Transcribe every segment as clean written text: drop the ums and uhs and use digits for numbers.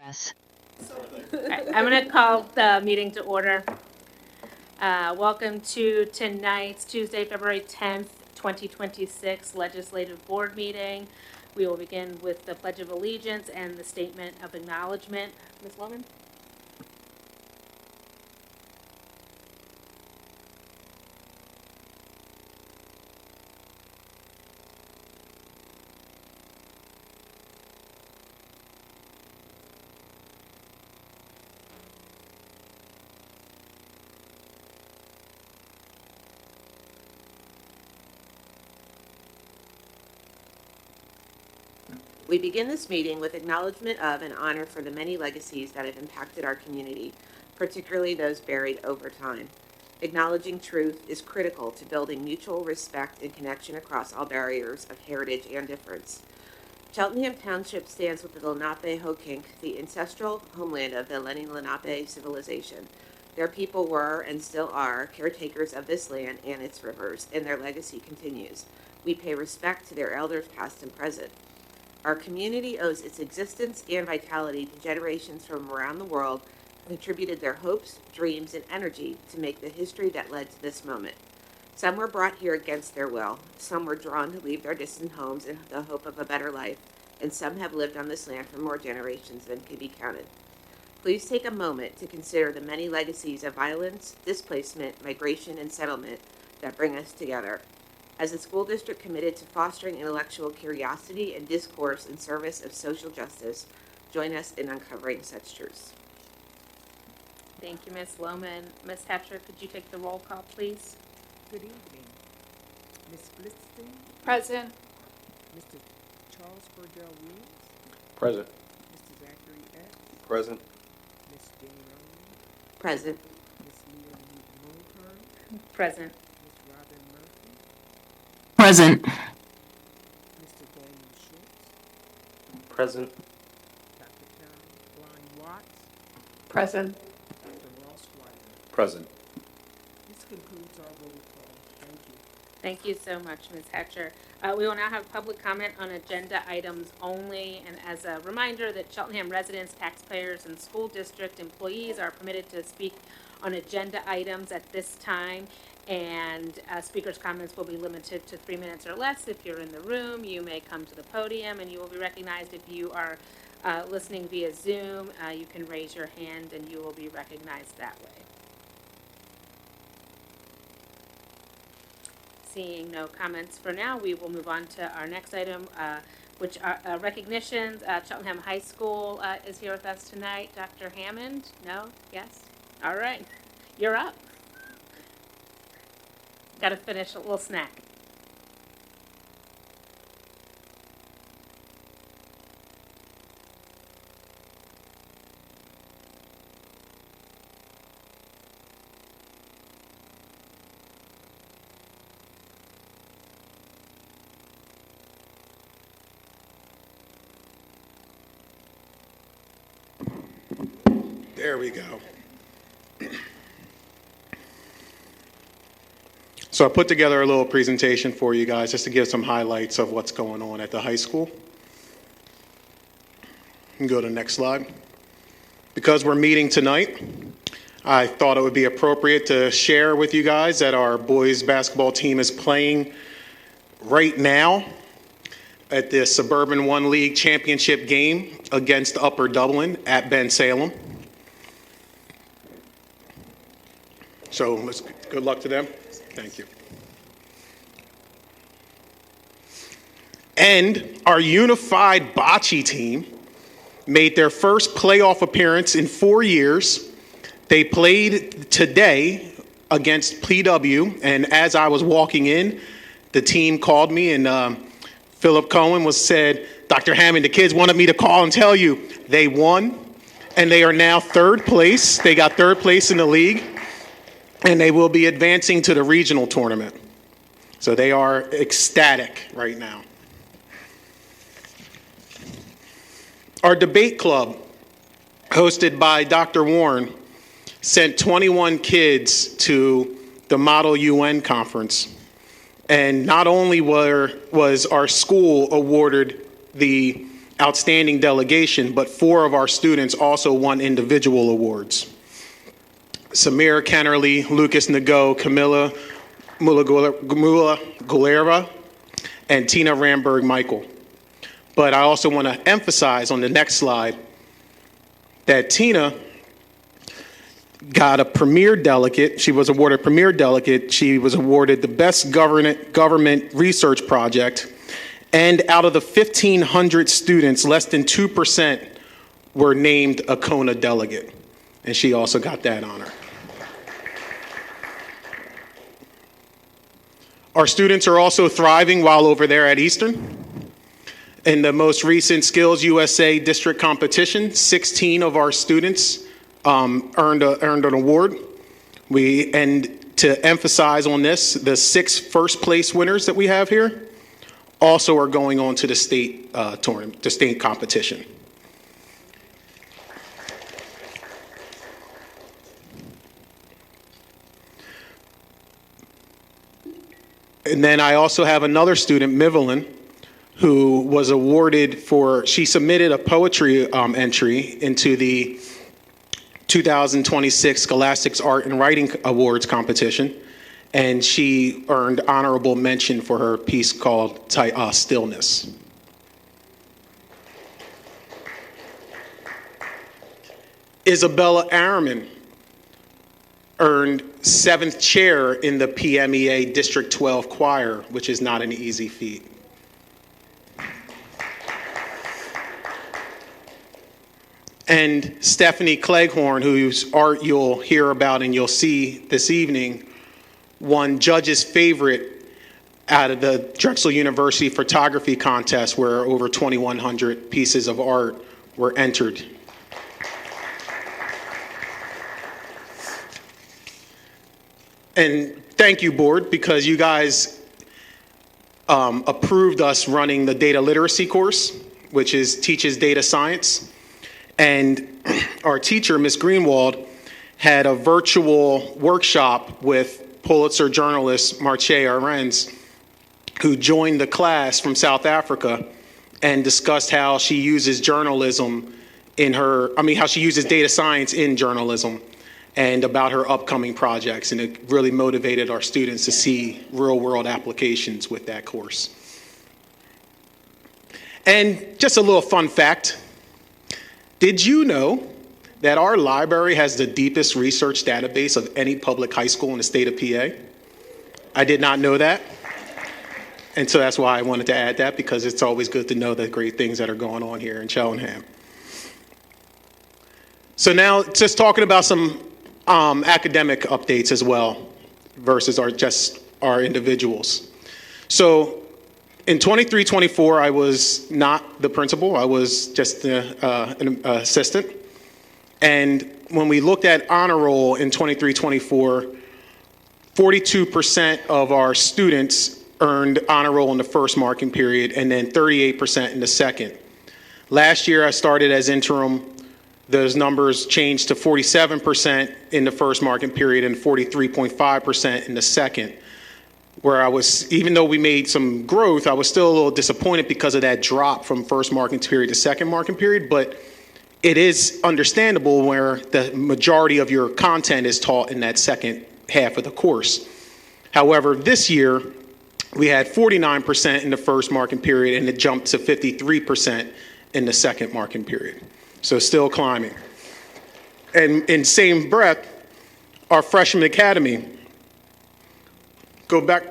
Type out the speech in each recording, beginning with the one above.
Yes. Right, I'm going to call the meeting to order. Welcome to tonight's Tuesday, February 10th, 2026 Legislative Board meeting. We will begin with the Pledge of Allegiance and the Statement of Acknowledgement. Ms. Loman? We begin this meeting with acknowledgement of and honor for the many legacies that have impacted our community, particularly those buried over time. Acknowledging truth is critical to building mutual respect and connection across all barriers of heritage and difference. Cheltenham Township stands with the Lenape-Hoquink, the ancestral homeland of the Lenni Lenape civilization. Their people were, and still are, caretakers of this land and its rivers, and their legacy continues. We pay respect to their elders past and present. Our community owes its existence and vitality to generations from around the world who contributed their hopes, dreams, and energy to make the history that led to this moment. Some were brought here against their will, some were drawn to leave their distant homes in the hope of a better life, and some have lived on this land for more generations than can be counted. Please take a moment to consider the many legacies of violence, displacement, migration, and settlement that bring us together. As a school district committed to fostering intellectual curiosity and discourse in service of social justice, join us in uncovering such truths. Thank you, Ms. Loman. Ms. Hatcher, could you take the roll call, please? Good evening. Ms. Blitzstein? Present. Mr. Charles Burdell Williams? Present. Mr. Zachary X? Present. Ms. Jane Rowley? Present. Ms. Leah Mulhern? Present. Ms. Robin Murphy? Present. Mr. Daniel Schultz? Present. Dr. Caroline Watts? Present. Dr. Ross White? Present. This concludes our roll call. Thank you. Thank you so much, Ms. Hatcher. We will now have public comment on agenda items only, and as a reminder that Cheltenham residents, taxpayers, and school district employees are permitted to speak on agenda items at this time, and speakers' comments will be limited to 3 minutes or less. If you're in the room, you may come to the podium, and you will be recognized. If you are listening via Zoom, you can raise your hand, and you will be recognized that way. Seeing no comments for now, we will move on to our next item, which are recognitions. Cheltenham High School is here with us tonight. Dr. Hammond? No? Yes? All right. You're up. Got to finish a little snack. There we go. So I put together a little presentation for you guys just to give some highlights of what's going on at the high school. You can go to the next slide. Because we're meeting tonight, I thought it would be appropriate to share with you guys that our boys basketball team is playing right now at the Suburban 1 League Championship game against Upper Dublin at Ben Salem. So good luck to them. Thank you. And our unified bocce team made their first playoff appearance in 4 years. They played today against PW, and as I was walking in, the team called me, and Philip Cohen said, Dr. Hammond, the kids wanted me to call and tell you they won, and they are now third place. They got third place in the league, and they will be advancing to the regional tournament. So they are ecstatic right now. Our debate club, hosted by Dr. Warren, sent 21 kids to the Model UN conference. And not only was our school awarded the outstanding delegation, but 4 of our students also won individual awards. Samir Kennerly, Lucas Nago, Camilla Gulera, and Tina Ramberg Michael. But I also want to emphasize on the next slide that Tina got a premier delegate. She was awarded premier delegate. She was awarded the best government research project. And out of the 1,500 students, less than 2% were named a CONA delegate. And she also got that honor. Our students are also thriving while over there at Eastern. In the most recent Skills USA district competition, 16 of our students earned an award. And to emphasize on this, the 6 first place winners that we have here also are going on to the state tournament, the state competition. And then I also have another student, Mivelyn, who was awarded she submitted a poetry entry into the 2026 Scholastics Art and Writing Awards competition, and she earned honorable mention for her piece called Stillness. Isabella Arman earned 7th chair in the PMEA District 12 choir, which is not an easy feat. And Stephanie Cleghorn, whose art you'll hear about and you'll see this evening, won Judge's Favorite out of the Drexel University Photography Contest, where over 2,100 pieces of art were entered. And thank you, board, because you guys approved us running the data literacy course, which teaches data science. And our teacher, Ms. Greenwald, had a virtual workshop with Pulitzer journalist Marche Arends, who joined the class from South Africa and discussed how she uses journalism how she uses data science in journalism, and about her upcoming projects. And it really motivated our students to see real-world applications with that course. And just a little fun fact. Did you know that our library has the deepest research database of any public high school in the state of PA? I did not know that. And so that's why I wanted to add that, because it's always good to know the great things that are going on here in Cheltenham. So now just talking about some academic updates as well versus our individuals. So in 23-24, I was not the principal. I was just an assistant. And when we looked at honor roll in 23-24, 42% of our students earned honor roll in the first marking period, and then 38% in the second. Last year, I started as interim. Those numbers changed to 47% in the first marking period and 43.5% in the second, where even though we made some growth, I was still a little disappointed because of that drop from first marking period to second marking period. But it is understandable where the majority of your content is taught in that second half of the course. However, this year, we had 49% in the first marking period, and it jumped to 53% in the second marking period. So still climbing. And in same breath, our freshman academy, go back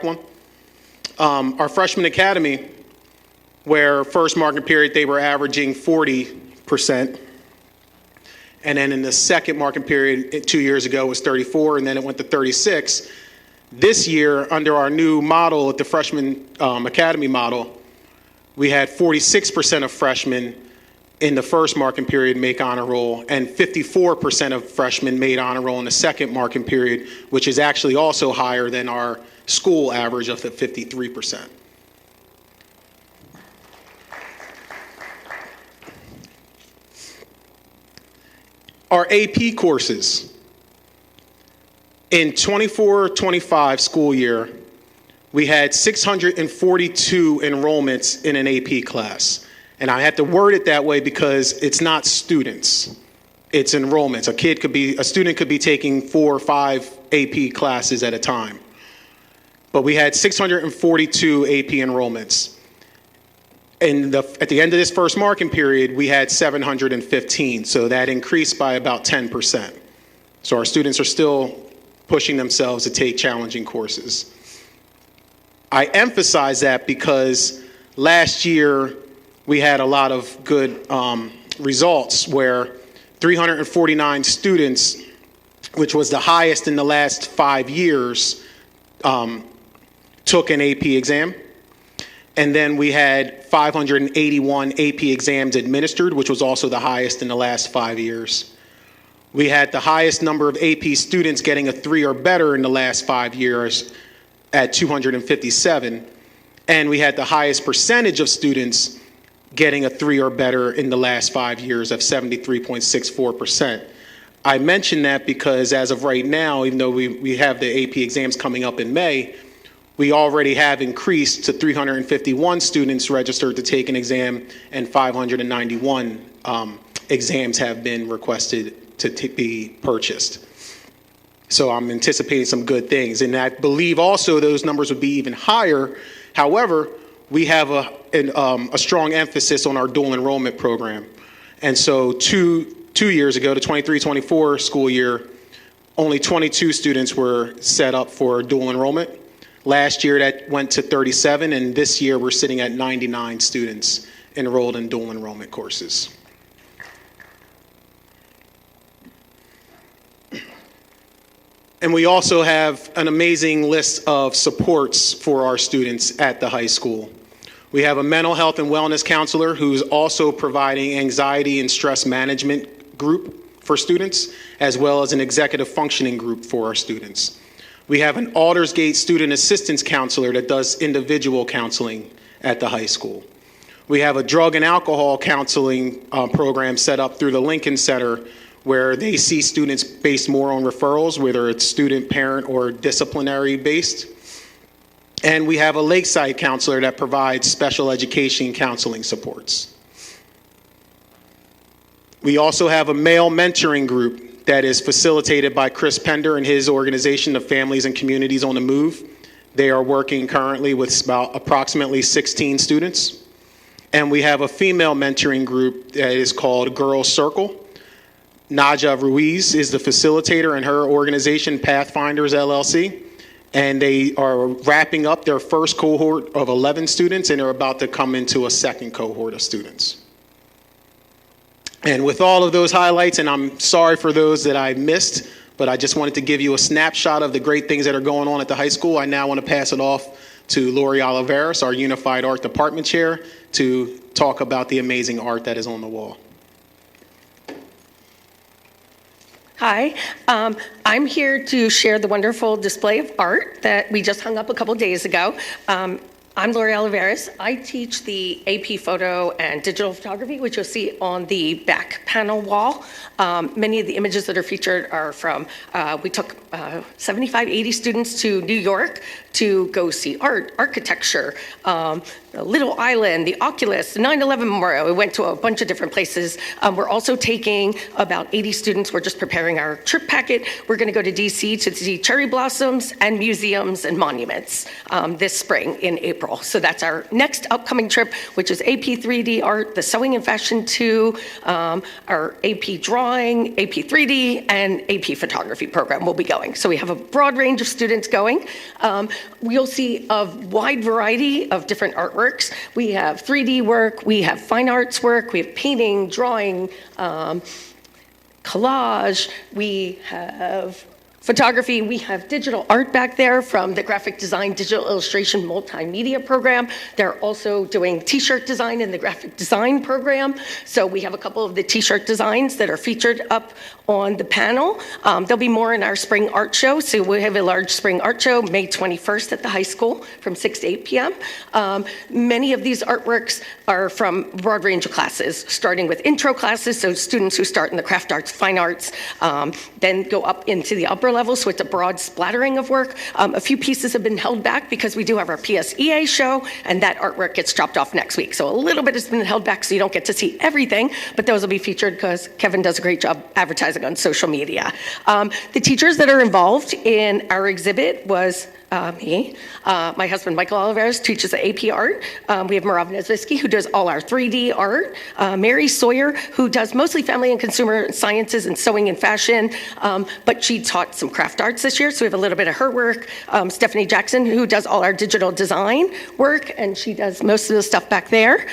one. Our freshman academy, where first marking period, they were averaging 40%. And then in the second marking period 2 years ago was 34, and then it went to 36. This year, under our new model at the freshman academy model, we had 46% of freshmen in the first marking period make honor roll, and 54% of freshmen made honor roll in the second marking period, which is actually also higher than our school average of the 53%. Our AP courses. In 24-25 school year, we had 642 enrollments in an AP class. And I had to word it that way because it's not students, it's enrollments. A student could be taking 4 or 5 AP classes at a time. But we had 642 AP enrollments. At the end of this first marking period, we had 715, so that increased by about 10%. So our students are still pushing themselves to take challenging courses. I emphasize that because last year we had a lot of good results where 349 students, which was the highest in the last 5 years, took an AP exam. And then we had 581 AP exams administered, which was also the highest in the last 5 years. We had the highest number of AP students getting a 3 or better in the last 5 years at 257. And we had the highest percentage of students getting a 3 or better in the last 5 years of 73.64%. I mention that because as of right now, even though we have the AP exams coming up in May, we already have increased to 351 students registered to take an exam, and 591 exams have been requested to be purchased. So I'm anticipating some good things, and I believe also those numbers would be even higher. However, we have a strong emphasis on our dual enrollment program. And so two years ago, the 23-24 school year, only 22 students were set up for dual enrollment. Last year that went to 37, and this year we're sitting at 99 students enrolled in dual enrollment courses. And we also have an amazing list of supports for our students at the high school. We have a mental health and wellness counselor who's also providing anxiety and stress management group for students, as well as an executive functioning group for our students. We have an Aldersgate student assistance counselor that does individual counseling at the high school. We have a drug and alcohol counseling program set up through the Lincoln Center where they see students based more on referrals, whether it's student, parent, or disciplinary based. And we have a Lakeside counselor that provides special education counseling supports. We also have a male mentoring group that is facilitated by Chris Pender and his organization of Families and Communities on the Move. They are working currently with about approximately 16 students. And we have a female mentoring group that is called Girls Circle. Naja Ruiz is the facilitator in her organization, Pathfinders LLC. And they are wrapping up their first cohort of 11 students, and they're about to come into a second cohort of students. And with all of those highlights, and I'm sorry for those that I missed, but I just wanted to give you a snapshot of the great things that are going on at the high school. I now want to pass it off to Lori Oliveris, our Unified Art Department Chair, to talk about the amazing art that is on the wall. Hi, I'm here to share the wonderful display of art that we just hung up a couple days ago. I'm Lori Oliveris. I teach the AP photo and digital photography, which you'll see on the back panel wall. Many of the images that are featured are from, we took 75, 80 students to New York to go see art, architecture, Little Island, the Oculus, the 9/11 Memorial. We went to a bunch of different places. We're also taking about 80 students. We're just preparing our trip packet. We're going to go to DC to see cherry blossoms and museums and monuments this spring in April. So that's our next upcoming trip, which is AP 3D art, the Sewing and Fashion 2, our AP drawing, AP 3D, and AP photography program will be going. So we have a broad range of students going. We'll see a wide variety of different artworks. We have 3D work, we have fine arts work, we have painting, drawing, collage, we have photography, we have digital art back there from the graphic design, digital illustration, multimedia program. They're also doing t-shirt design in the graphic design program. So we have a couple of the t-shirt designs that are featured up on the panel. There'll be more in our spring art show. So we have a large spring art show, May 21st at the high school from 6 to 8 p.m. Many of these artworks are from a broad range of classes, starting with intro classes, so students who start in the craft arts, fine arts, then go up into the upper zero level, so it's a broad splattering of work. A few pieces have been held back because we do have our PSEA show, and that artwork gets dropped off next week. So a little bit has been held back, so you don't get to see everything, but those will be featured because Kevin does a great job advertising on social media. The teachers that are involved in our exhibit was me. My husband, Michael Oliveras, teaches AP art. We have Marav Nesvisky, who does all our 3D art. Mary Sawyer, who does mostly family and consumer sciences and sewing and fashion, but she taught some craft arts this year, so we have a little bit of her work. Stephanie Jackson, who does all our digital design work, and she does most of the stuff back there.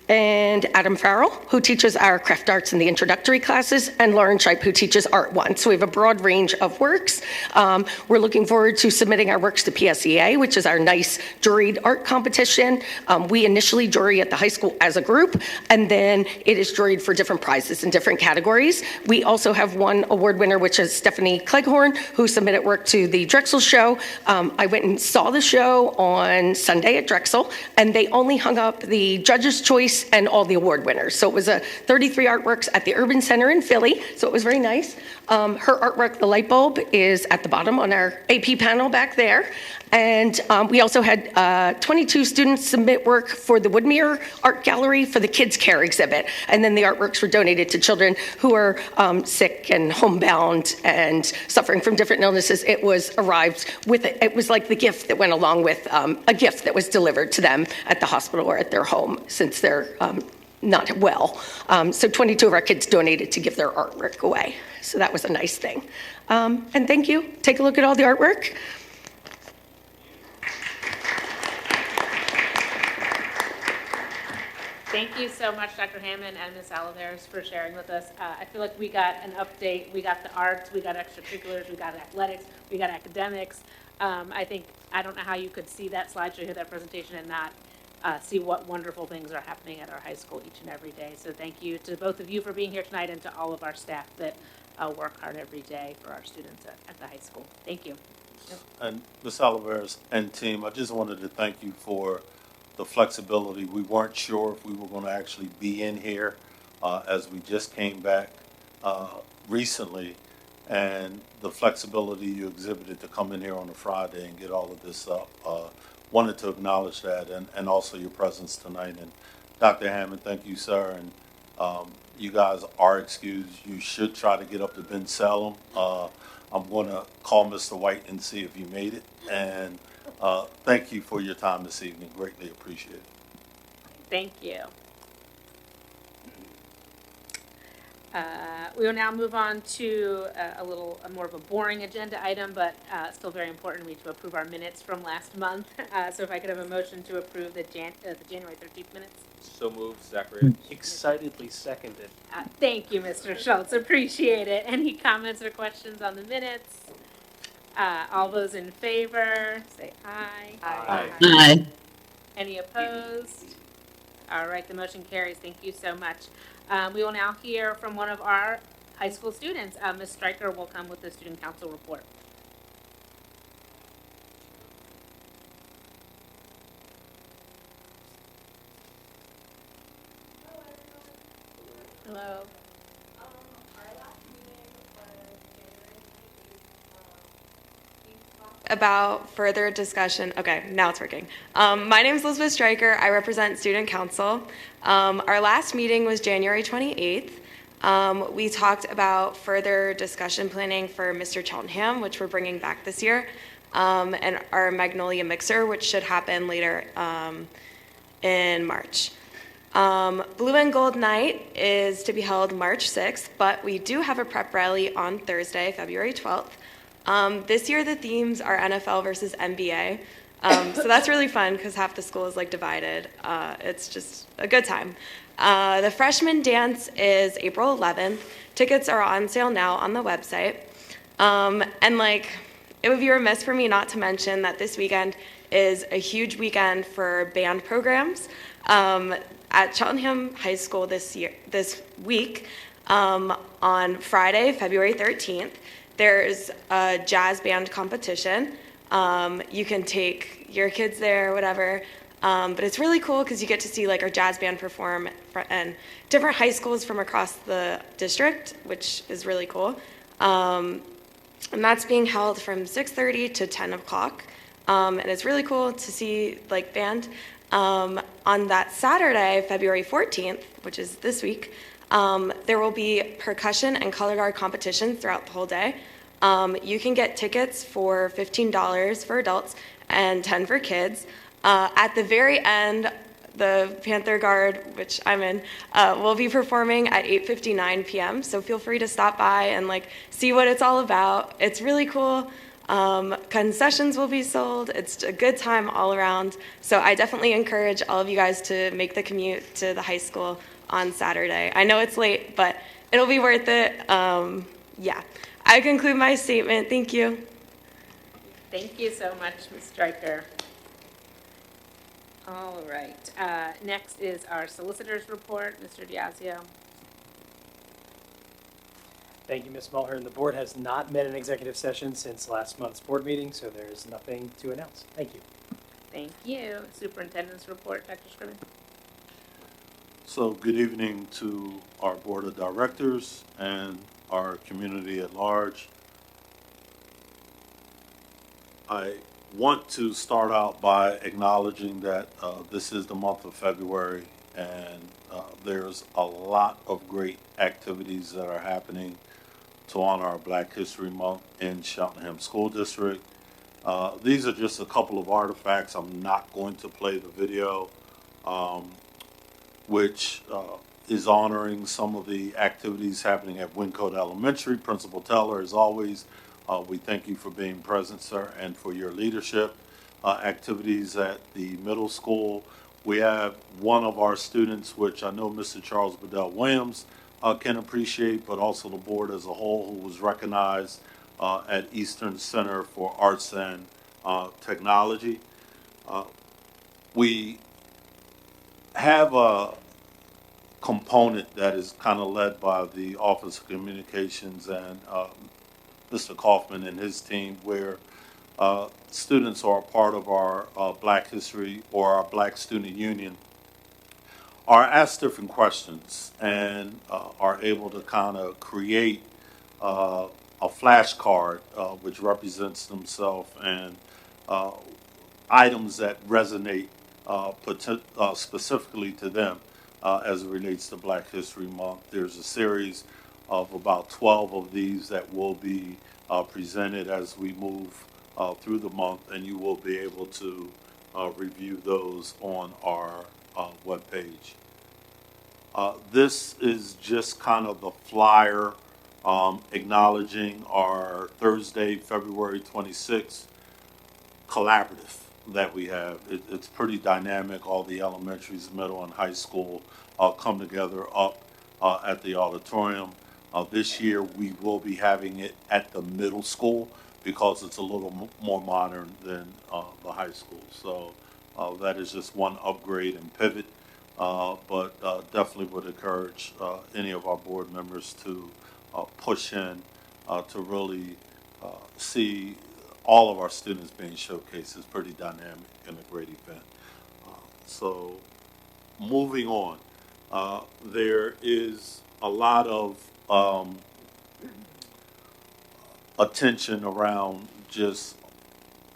And Adam Farrell, who teaches our craft arts in the introductory classes, and Lauren Scheip, who teaches Art 1. So we have a broad range of works. We're looking forward to submitting our works to PSEA, which is our nice juried art competition. We initially jury at the high school as a group, and then it is juried for different prizes in different categories. We also have one award winner, which is Stephanie Cleghorn, who submitted work to the Drexel show. I went and saw the show on Sunday at Drexel, and they only hung up the judge's choice and all the award winners. So it was 33 artworks at the Urban Center in Philly, so it was very nice. Her artwork, The Light Bulb, is at the bottom on our AP panel back there. And we also had 22 students submit work for the Woodmere Art Gallery for the Kids Care exhibit. And then the artworks were donated to children who are sick and homebound and suffering from different illnesses. It was arrived with, it was like the gift that went along with a gift that was delivered to them at the hospital or at their home, since they're not well. So 22 of our kids donated to give their artwork away. So that was a nice thing. And thank you. Take a look at all the artwork. Thank you so much, Dr. Hammond and Ms. Oliveras, for sharing with us. I feel like we got an update. We got the arts, we got extracurriculars, we got athletics, we got academics. I don't know how you could see that slideshow, hear that presentation, and not see what wonderful things are happening at our high school each and every day. So thank you to both of you for being here tonight, and to all of our staff that work hard every day for our students at the high school. Thank you. And Ms. Oliveras and team, I just wanted to thank you for the flexibility. We weren't sure if we were going to actually be in here as we just came back recently, and the flexibility you exhibited to come in here on a Friday and get all of this up. Wanted to acknowledge that, and also your presence tonight. And Dr. Hammond, thank you, sir. And you guys are excused. You should try to get up to Ben Salem. I'm going to call Mr. White and see if he made it. And thank you for your time this evening. Greatly appreciate it. Thank you. We will now move on to a more of a boring agenda item, but still very important to me, to approve our minutes from last month. So if I could have a motion to approve the January 13th minutes. So moved, Zachary. Excitedly seconded. Thank you, Mr. Schultz. Appreciate it. Any comments or questions on the minutes? All those in favor, say aye. Aye. Aye. Any opposed? All right, the motion carries. Thank you so much. We will now hear from one of our high school students. Ms. Stryker will come with the student council report. Hello. About further discussion. Okay, now it's working. My name is Elizabeth Stryker. I represent Student Council. Our last meeting was January 28th. We talked about further discussion planning for Mr. Cheltenham, which we're bringing back this year, and our Magnolia Mixer, which should happen later in March. Blue and Gold Night is to be held March 6th, but we do have a prep rally on Thursday, February 12th. This year the themes are NFL versus NBA, so that's really fun because half the school is like divided. It's just a good time. The freshman dance is April 11th. Tickets are on sale now on the website. And like, it would be remiss for me not to mention that this weekend is a huge weekend for band programs. At Cheltenham High School this week, on Friday, February 13th, there's a jazz band competition. You can take your kids there or whatever. But it's really cool because you get to see like our jazz band perform and different high schools from across the district, which is really cool. And that's being held from 6:30 to 10 o'clock. And it's really cool to see like band. On that Saturday, February 14th, which is this week, there will be percussion and color guard competitions throughout the whole day. You can get tickets for $15 for adults and $10 for kids. At the very end, the Panther Guard, which I'm in, will be performing at 8:59 p.m. So feel free to stop by and like see what it's all about. It's really cool. Concessions will be sold. It's a good time all around. So I definitely encourage all of you guys to make the commute to the high school on Saturday. I know it's late, but it'll be worth it. Yeah, I conclude my statement. Thank you. Thank you so much, Ms. Stryker. All right, next is our solicitor's report, Mr. Diazio. Thank you, Ms. Mulhern. The board has not met in executive session since last month's board meeting, so there is nothing to announce. Thank you. Thank you. Superintendent's report, Dr. Scriven. So good evening to our board of directors and our community at large. I want to start out by acknowledging that this is the month of February, and there's a lot of great activities that are happening to honor our Black History Month in Cheltenham School District. These are just a couple of artifacts. I'm not going to play the video, which is honoring some of the activities happening at Wyncote Elementary. Principal Teller, as always, we thank you for being present, sir, and for your leadership. Activities at the middle school. We have one of our students, which I know Mr. Charles Bedell Williams can appreciate, but also the board as a whole, who was recognized at Eastern Center for Arts and Technology. We have a component that is kind of led by the Office of Communications and Mr. Kaufman and his team, where students are a part of our Black History or our Black Student Union, are asked different questions and are able to kind of create a flashcard which represents themselves and items that resonate specifically to them as it relates to Black History Month. There's a series of about 12 of these that will be presented as we move through the month, and you will be able to review those on our webpage. This is just kind of the flyer acknowledging our Thursday, February 26th collaborative that we have. It's pretty dynamic. All the elementaries, middle, and high school come together up at the auditorium. This year we will be having it at the middle school because it's a little more modern than the high school. So that is just one upgrade and pivot, but definitely would encourage any of our board members to push in to really see all of our students being showcased. It's pretty dynamic and a great event. So moving on, there is a lot of attention around just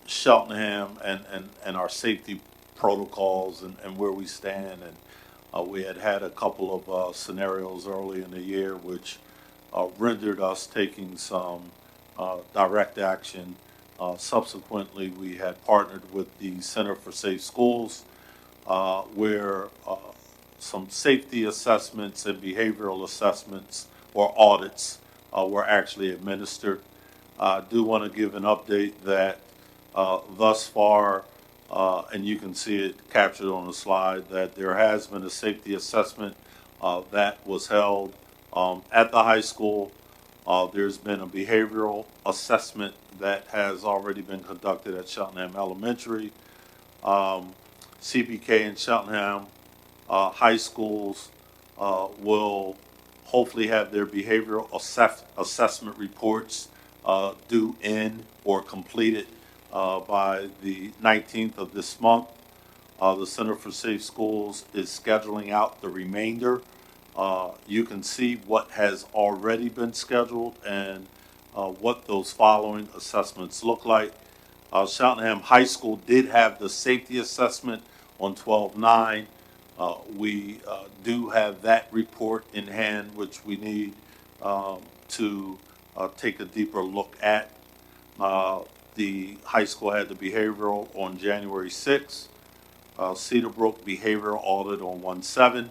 Cheltenham and our safety protocols and where we stand. And we had a couple of scenarios early in the year which rendered us taking some direct action. Subsequently, we had partnered with the Center for Safe Schools, where some safety assessments and behavioral assessments or audits were actually administered. I do want to give an update that thus far, and you can see it captured on the slide, that there has been a safety assessment that was held at the high school. There's been a behavioral assessment that has already been conducted at Cheltenham Elementary. CBK and Cheltenham high schools will hopefully have their behavioral assessment reports due in or completed by the 19th of this month. The Center for Safe Schools is scheduling out the remainder. You can see what has already been scheduled, and what those following assessments look like. Cheltenham High School did have the safety assessment on 12/9. We do have that report in hand, which we need to take a deeper look at. The high school had the behavioral on January 6th. Cedarbrook behavioral audit on 1/7.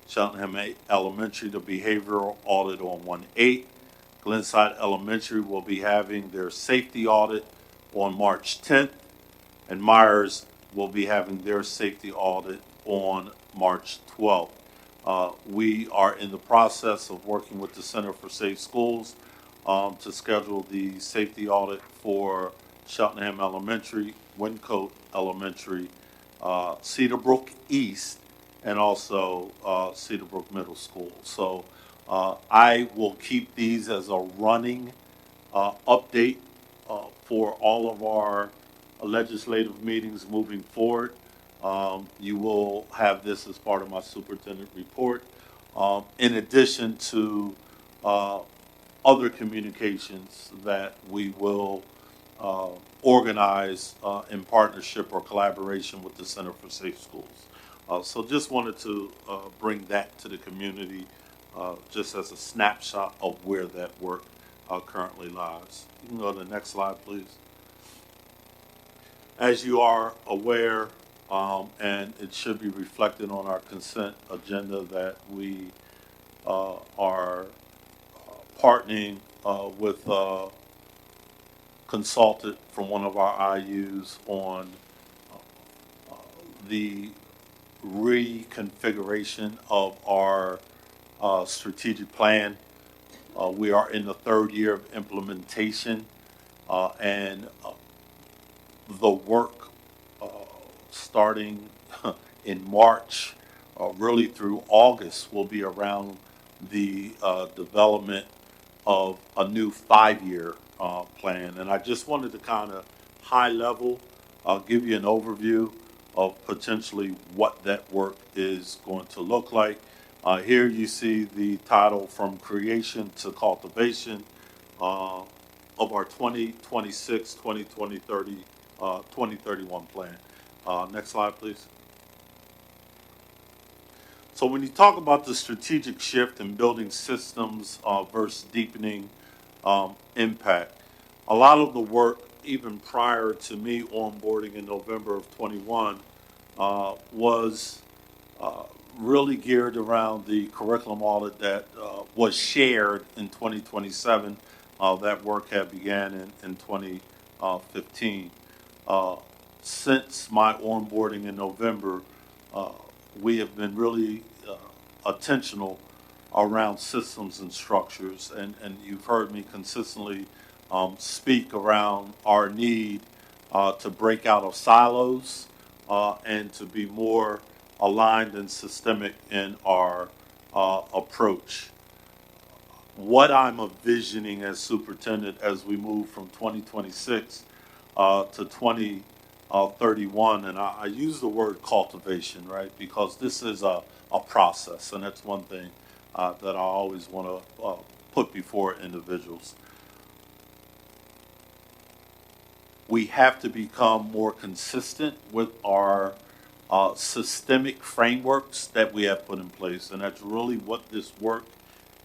Cheltenham Elementary, the behavioral audit on 1/8. Glenside Elementary will be having their safety audit on March 10th, and Myers will be having their safety audit on March 12th. We are in the process of working with the Center for Safe Schools to schedule the safety audit for Cheltenham Elementary, Wyncote Elementary, Cedarbrook East, and also Cedarbrook Middle School. So I will keep these as a running update for all of our legislative meetings moving forward. You will have this as part of my superintendent report, in addition to other communications that we will organize in partnership or collaboration with the Center for Safe Schools. So just wanted to bring that to the community just as a snapshot of where that work currently lies. You can go to the next slide, please. As you are aware, and it should be reflected on our consent agenda, that we are partnering with a consultant from one of our IUs on the reconfiguration of our strategic plan. We are in the third year of implementation, and the work starting in March, really through August, will be around the development of a new 5-year plan. And I just wanted to kind of high level give you an overview of potentially what that work is going to look like. Here you see the title, From Creation to Cultivation, of our 2026, 2020, 2031 plan. Next slide, please. So when you talk about the strategic shift in building systems versus deepening impact, a lot of the work, even prior to me onboarding in November of 21, was really geared around the curriculum audit that was shared in 2027. That work had began in 2015. Since my onboarding in November, we have been really attentional around systems and structures, and you've heard me consistently speak around our need to break out of silos and to be more aligned and systemic in our approach. What I'm envisioning as superintendent as we move from 2026 to 2031, and I use the word cultivation, right, because this is a process, and that's one thing that I always want to put before individuals. We have to become more consistent with our systemic frameworks that we have put in place, and that's really what this work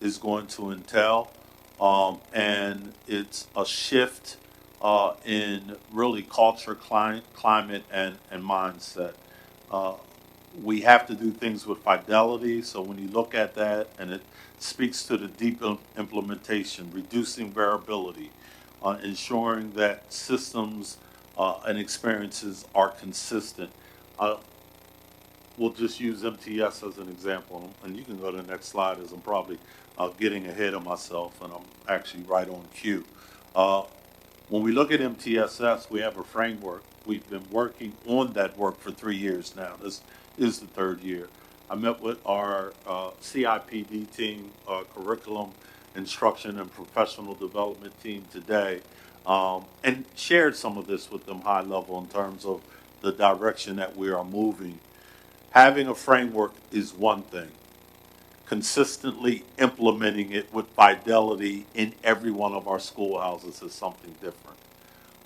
is going to entail. And it's a shift in really culture, climate, and mindset. We have to do things with fidelity. So when you look at that, and it speaks to the deep implementation, reducing variability, ensuring that systems and experiences are consistent. We'll just use MTS as an example, and you can go to the next slide, as I'm probably getting ahead of myself, and I'm actually right on cue. When we look at MTSS, we have a framework. We've been working on that work for 3 years now. This is the third year. I met with our CIPD team, curriculum, instruction, and professional development team today, and shared some of this with them high level in terms of the direction that we are moving. Having a framework is one thing. consistently implementing it with fidelity in every one of our schoolhouses is something different.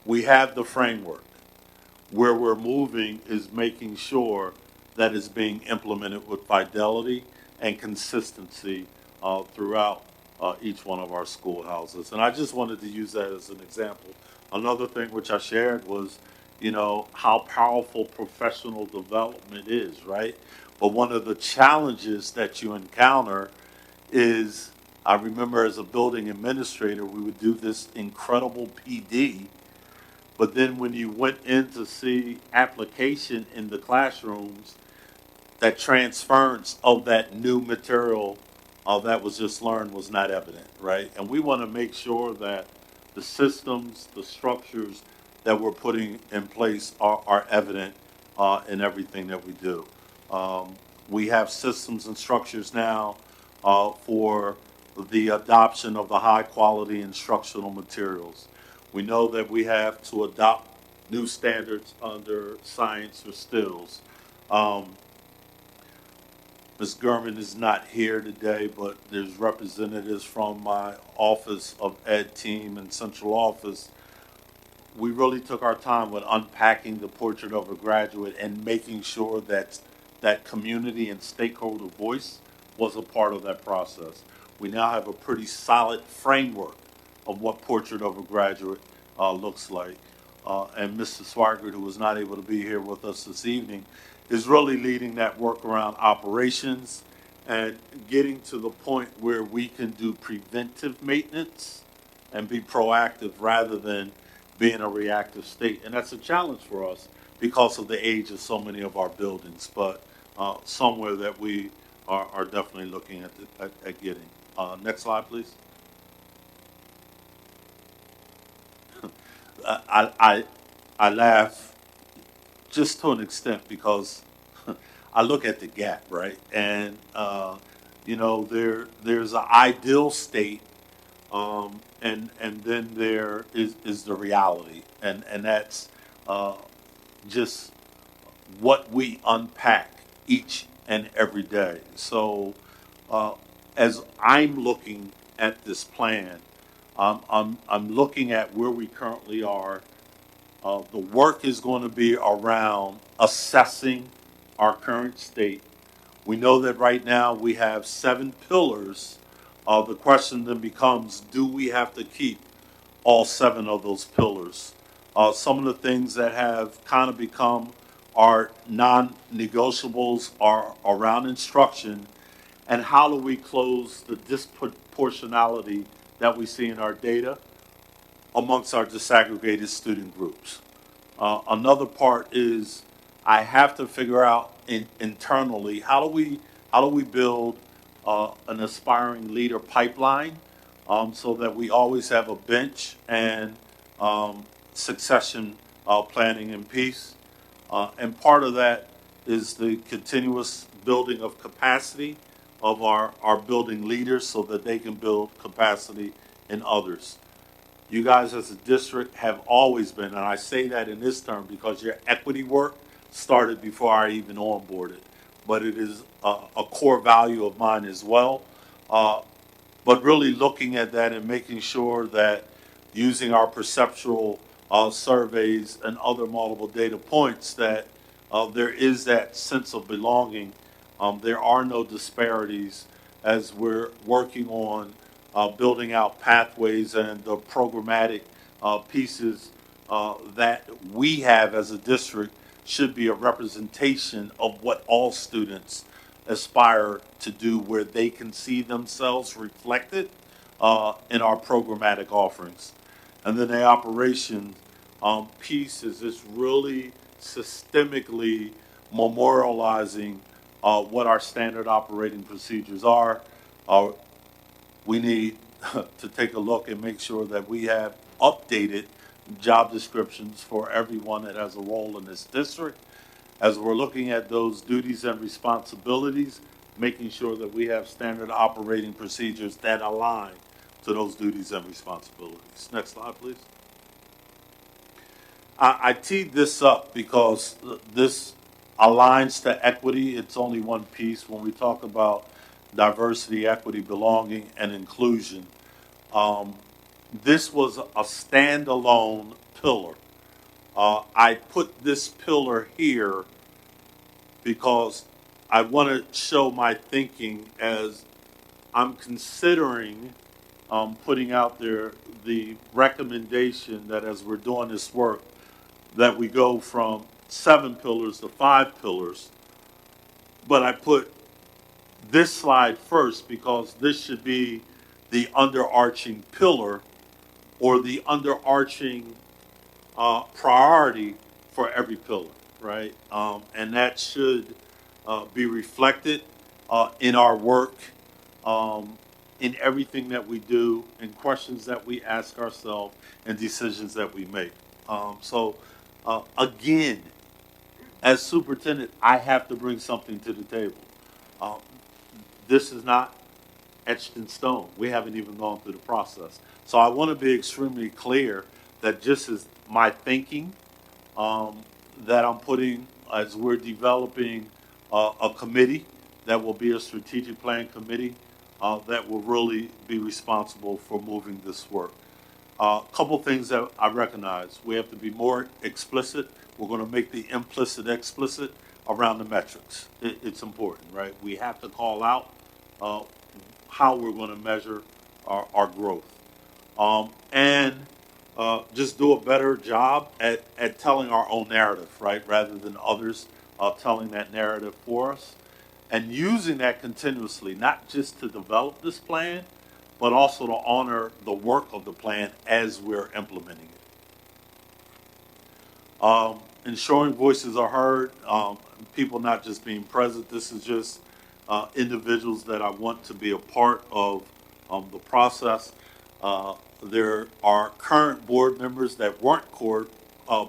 We have the framework. Where we're moving is making sure that it's being implemented with fidelity and consistency throughout each one of our schoolhouses. And I just wanted to use that as an example. Another thing which I shared was, you know, how powerful professional development is, right? But one of the challenges that you encounter is, I remember as a building administrator, we would do this incredible PD, but then when you went in to see application in the classrooms, that transference of that new material that was just learned was not evident, right? And we want to make sure that the systems, the structures that we're putting in place are evident in everything that we do. We have systems and structures now for the adoption of the high quality instructional materials. We know that we have to adopt new standards under science or stills. Ms. Gurman is not here today, but there's representatives from my Office of Ed team and central office. We really took our time with unpacking the portrait of a graduate and making sure that that community and stakeholder voice was a part of that process. We now have a pretty solid framework of what portrait of a graduate looks like. And Mr. Swigert, who was not able to be here with us this evening, is really leading that work around operations and getting to the point where we can do preventive maintenance and be proactive rather than be in a reactive state. And that's a challenge for us because of the age of so many of our buildings, but somewhere that we are definitely looking at getting. Next slide, please. I laugh just to an extent because I look at the gap, right? And you know, there's an ideal state, and then there is the reality, and that's just what we unpack each and every day. So as I'm looking at this plan, I'm looking at where we currently are. The work is going to be around assessing our current state. We know that right now we have 7 pillars. The question then becomes, do we have to keep all 7 of those pillars? Some of the things that have kind of become our non-negotiables are around instruction, and how do we close the disproportionality that we see in our data amongst our disaggregated student groups. Another part is I have to figure out internally how do we build an aspiring leader pipeline so that we always have a bench and succession planning in piece. And part of that is the continuous building of capacity of our building leaders so that they can build capacity in others. You guys as a district have always been, and I say that in this term because your equity work started before I even onboarded, but it is a core value of mine as well. But really looking at that and making sure that using our perceptual surveys and other multiple data points that there is that sense of belonging. There are no disparities as we're working on building out pathways and the programmatic pieces that we have as a district should be a representation of what all students aspire to do, where they can see themselves reflected in our programmatic offerings. And then the operation piece is just really systemically memorializing what our standard operating procedures are. We need to take a look and make sure that we have updated job descriptions for everyone that has a role in this district. As we're looking at those duties and responsibilities, making sure that we have standard operating procedures that align to those duties and responsibilities. Next slide, please. I teed this up because this aligns to equity. It's only one piece. When we talk about diversity, equity, belonging, and inclusion. This was a standalone pillar. I put this pillar here because I want to show my thinking as I'm considering putting out there the recommendation that as we're doing this work, that we go from 7 pillars to 5 pillars. But I put this slide first because this should be the underarching pillar or the underarching priority for every pillar, right? And that should be reflected in our work, in everything that we do, in questions that we ask ourselves, and decisions that we make. Again, as superintendent, I have to bring something to the table. This is not etched in stone. We haven't even gone through the process. So I want to be extremely clear that just as my thinking that I'm putting as we're developing a committee that will be a strategic plan committee that will really be responsible for moving this work. A couple things that I recognize. We have to be more explicit. We're going to make the implicit explicit around the metrics. It's important, right? We have to call out how we're going to measure our growth. And just do a better job at telling our own narrative, right? Rather than others telling that narrative for us. And using that continuously, not just to develop this plan, but also to honor the work of the plan as we're implementing it. Ensuring voices are heard, people not just being present. This is just individuals that I want to be a part of the process. There are current board members that weren't core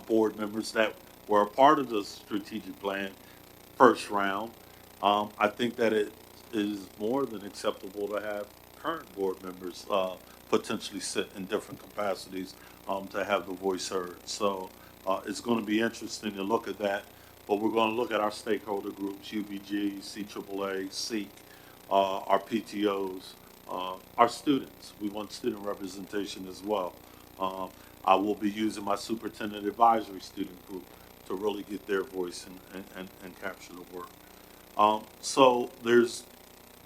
board members that were a part of the strategic plan first round. I think that it is more than acceptable to have current board members potentially sit in different capacities to have the voice heard. So it's going to be interesting to look at that, but we're going to look at our stakeholder groups, UBG, CAAA, SEEK, our PTOs, our students. We want student representation as well. I will be using my superintendent advisory student group to really get their voice and capture the work. So there's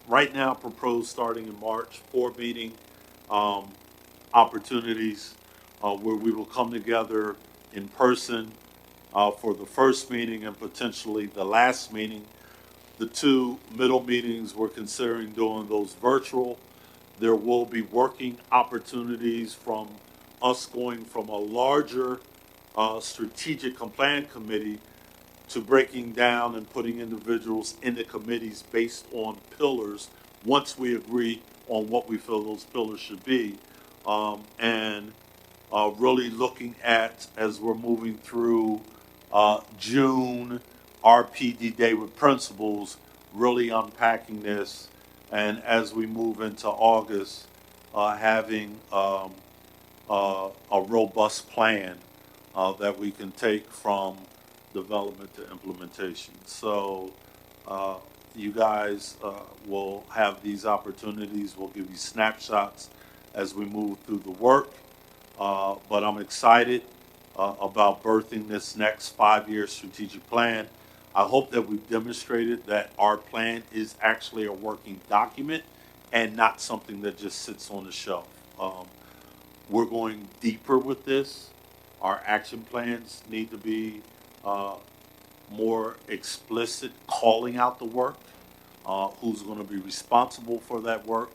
right now proposed starting in March 4 meeting opportunities where we will come together in person for the first meeting and potentially the last meeting. The 2 middle meetings we're considering doing those virtual. There will be working opportunities from us going from a larger strategic plan committee to breaking down and putting individuals in the committees based on pillars once we agree on what we feel those pillars should be. And really looking at, as we're moving through June, RPD Day with principals, really unpacking this. And as we move into August, having a robust plan that we can take from development to implementation. So you guys will have these opportunities. We'll give you snapshots as we move through the work. But I'm excited about birthing this next 5-year strategic plan. I hope that we've demonstrated that our plan is actually a working document and not something that just sits on the shelf. We're going deeper with this. Our action plans need to be more explicit, calling out the work, who's going to be responsible for that work,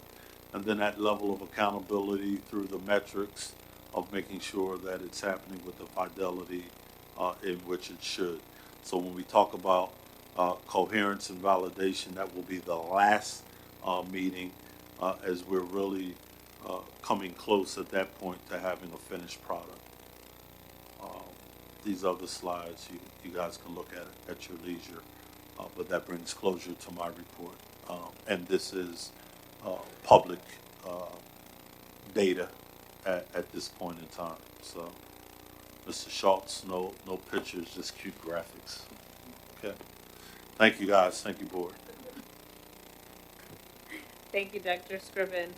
and then that level of accountability through the metrics of making sure that it's happening with the fidelity in which it should. So when we talk about coherence and validation, that will be the last meeting as we're really coming close at that point to having a finished product. These other slides, you guys can look at your leisure, but that brings closure to my report. And this is public data at this point in time. So, Mr. Schultz, no pictures, just cute graphics. Okay. Thank you, guys. Thank you, board. Thank you, Dr. Scriven.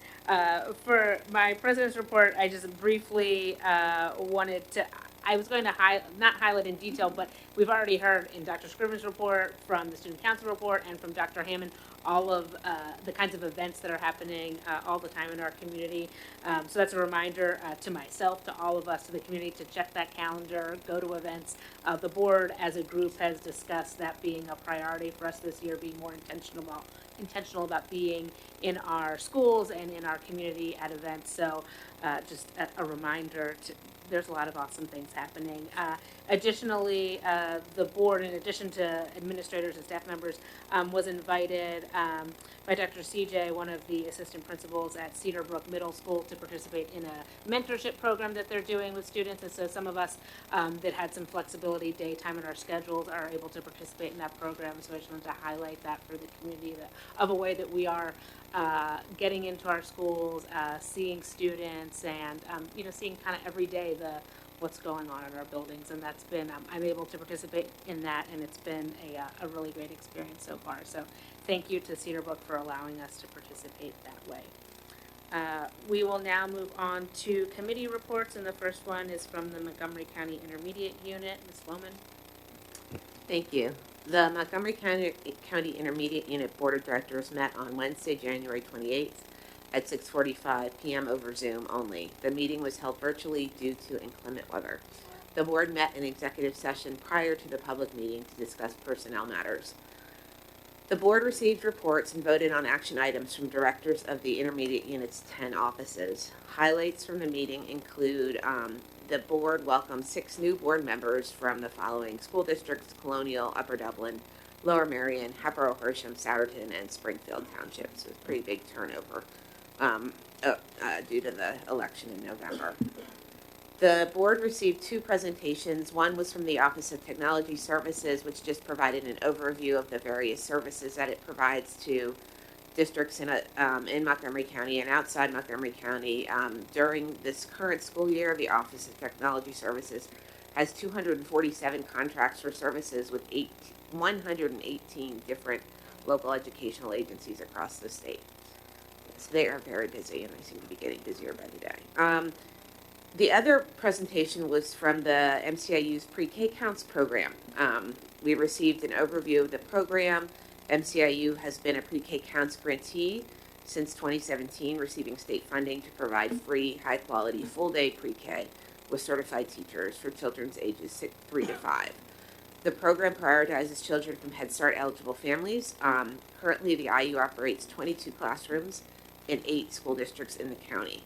For my president's report, I just briefly wanted to, I was going to not highlight in detail, but we've already heard in Dr. Scriven's report, from the student council report, and from Dr. Hammond, all of the kinds of events that are happening all the time in our community. So that's a reminder to myself, to all of us, to the community, to check that calendar, go to events. The board as a group has discussed that being a priority for us this year, being more intentional about being in our schools and in our community at events. So just a reminder to, there's a lot of awesome things happening. Additionally, the board, in addition to administrators and staff members, was invited by Dr. CJ, one of the assistant principals at Cedar Brook Middle School, to participate in a mentorship program that they're doing with students. And so some of us that had some flexibility daytime in our schedules are able to participate in that program. So I just wanted to highlight that for the community, of a way that we are getting into our schools, seeing students, and seeing kind of every day what's going on in our buildings. And that's been, I'm able to participate in that, and it's been a really great experience so far. So thank you to Cedar Brook for allowing us to participate that way. We will now move on to committee reports, and the first one is from the Montgomery County Intermediate Unit. Ms. Loman. Thank you. The Montgomery County Intermediate Unit Board of Directors met on Wednesday, January 28th at 6:45 p.m. over Zoom only. The meeting was held virtually due to inclement weather. The board met in executive session prior to the public meeting to discuss personnel matters. The board received reports and voted on action items from directors of the intermediate unit's 10 offices. Highlights from the meeting include the board welcomed 6 new board members from the following school districts: Colonial, Upper Dublin, Lower Merion, Hatboro, Hersham, Sourton, and Springfield Townships. It was a pretty big turnover due to the election in November. The board received 2 presentations. One was from the Office of Technology Services, which just provided an overview of the various services that it provides to districts in Montgomery County and outside Montgomery County. During this current school year, the Office of Technology Services has 247 contracts for services with 118 different local educational agencies across the state. So they are very busy, and they seem to be getting busier by the day. The other presentation was from the MCIU's Pre-K Counts program. We received an overview of the program. MCIU has been a Pre-K Counts grantee since 2017, receiving state funding to provide free, high-quality, full-day pre-K with certified teachers for children's ages 3 to 5. The program prioritizes children from Head Start-eligible families. Currently, the IU operates 22 classrooms in 8 school districts in the county.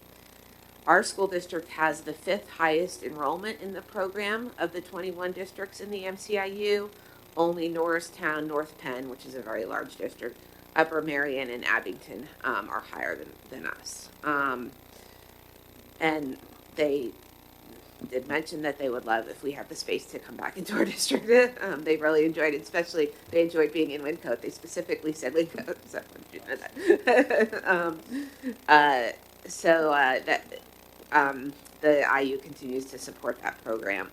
Our school district has the 5th highest enrollment in the program of the 21 districts in the MCIU. Only Norristown, North Penn, which is a very large district, Upper Merion, and Abington are higher than us. And they did mention that they would love if we have the space to come back into our district. They really enjoyed it, especially they enjoyed being in Wyncote. They specifically said Wyncote, so I wanted you to know that. The IU continues to support that program.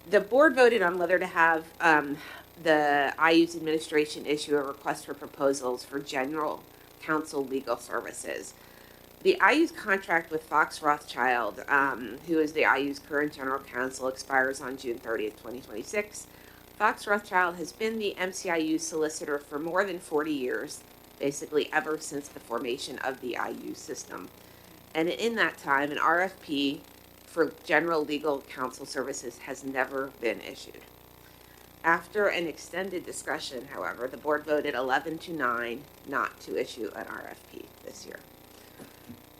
The board voted on whether to have the IU's administration issue a request for proposals for general counsel legal services. The IU's contract with Fox Rothschild, who is the IU's current general counsel, expires on June 30th, 2026. Fox Rothschild has been the MCIU solicitor for more than 40 years, basically ever since the formation of the IU system. And in that time, an RFP for general legal counsel services has never been issued. After an extended discussion, however, the board voted 11-9 not to issue an RFP this year.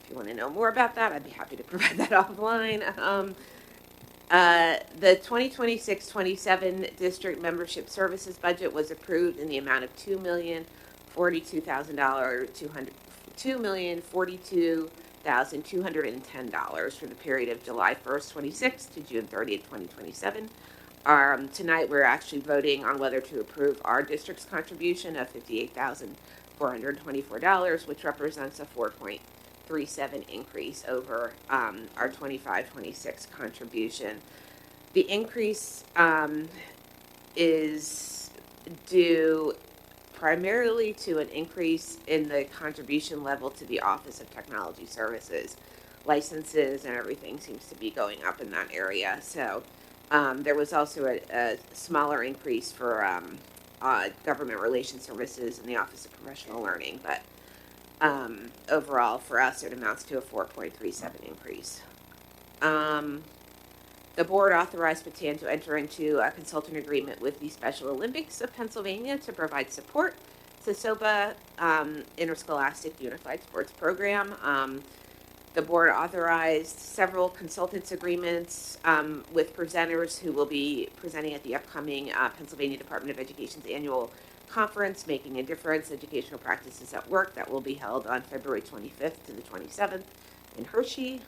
If you want to know more about that, I'd be happy to provide that offline. The 2026-27 district membership services budget was approved in the amount of $2,042,210 for the period of July 1st, 26 to June 30th, 2027. Tonight, we're actually voting on whether to approve our district's contribution of $58,424, which represents a 4.37 increase over our 25-26 contribution. The increase is due primarily to an increase in the contribution level to the Office of Technology Services. Licenses and everything seems to be going up in that area. So there was also a smaller increase for government relations services in the Office of Professional Learning, but overall for us it amounts to a 4.37 increase. The board authorized Patan to enter into a consultant agreement with the Special Olympics of Pennsylvania to provide support to SOPA Interscholastic Unified Sports Program. The board authorized several consultants agreements with presenters who will be presenting at the upcoming Pennsylvania Department of Education's annual conference, Making a Difference, Educational Practices at Work, that will be held on February 25th to the 27th in Hershey.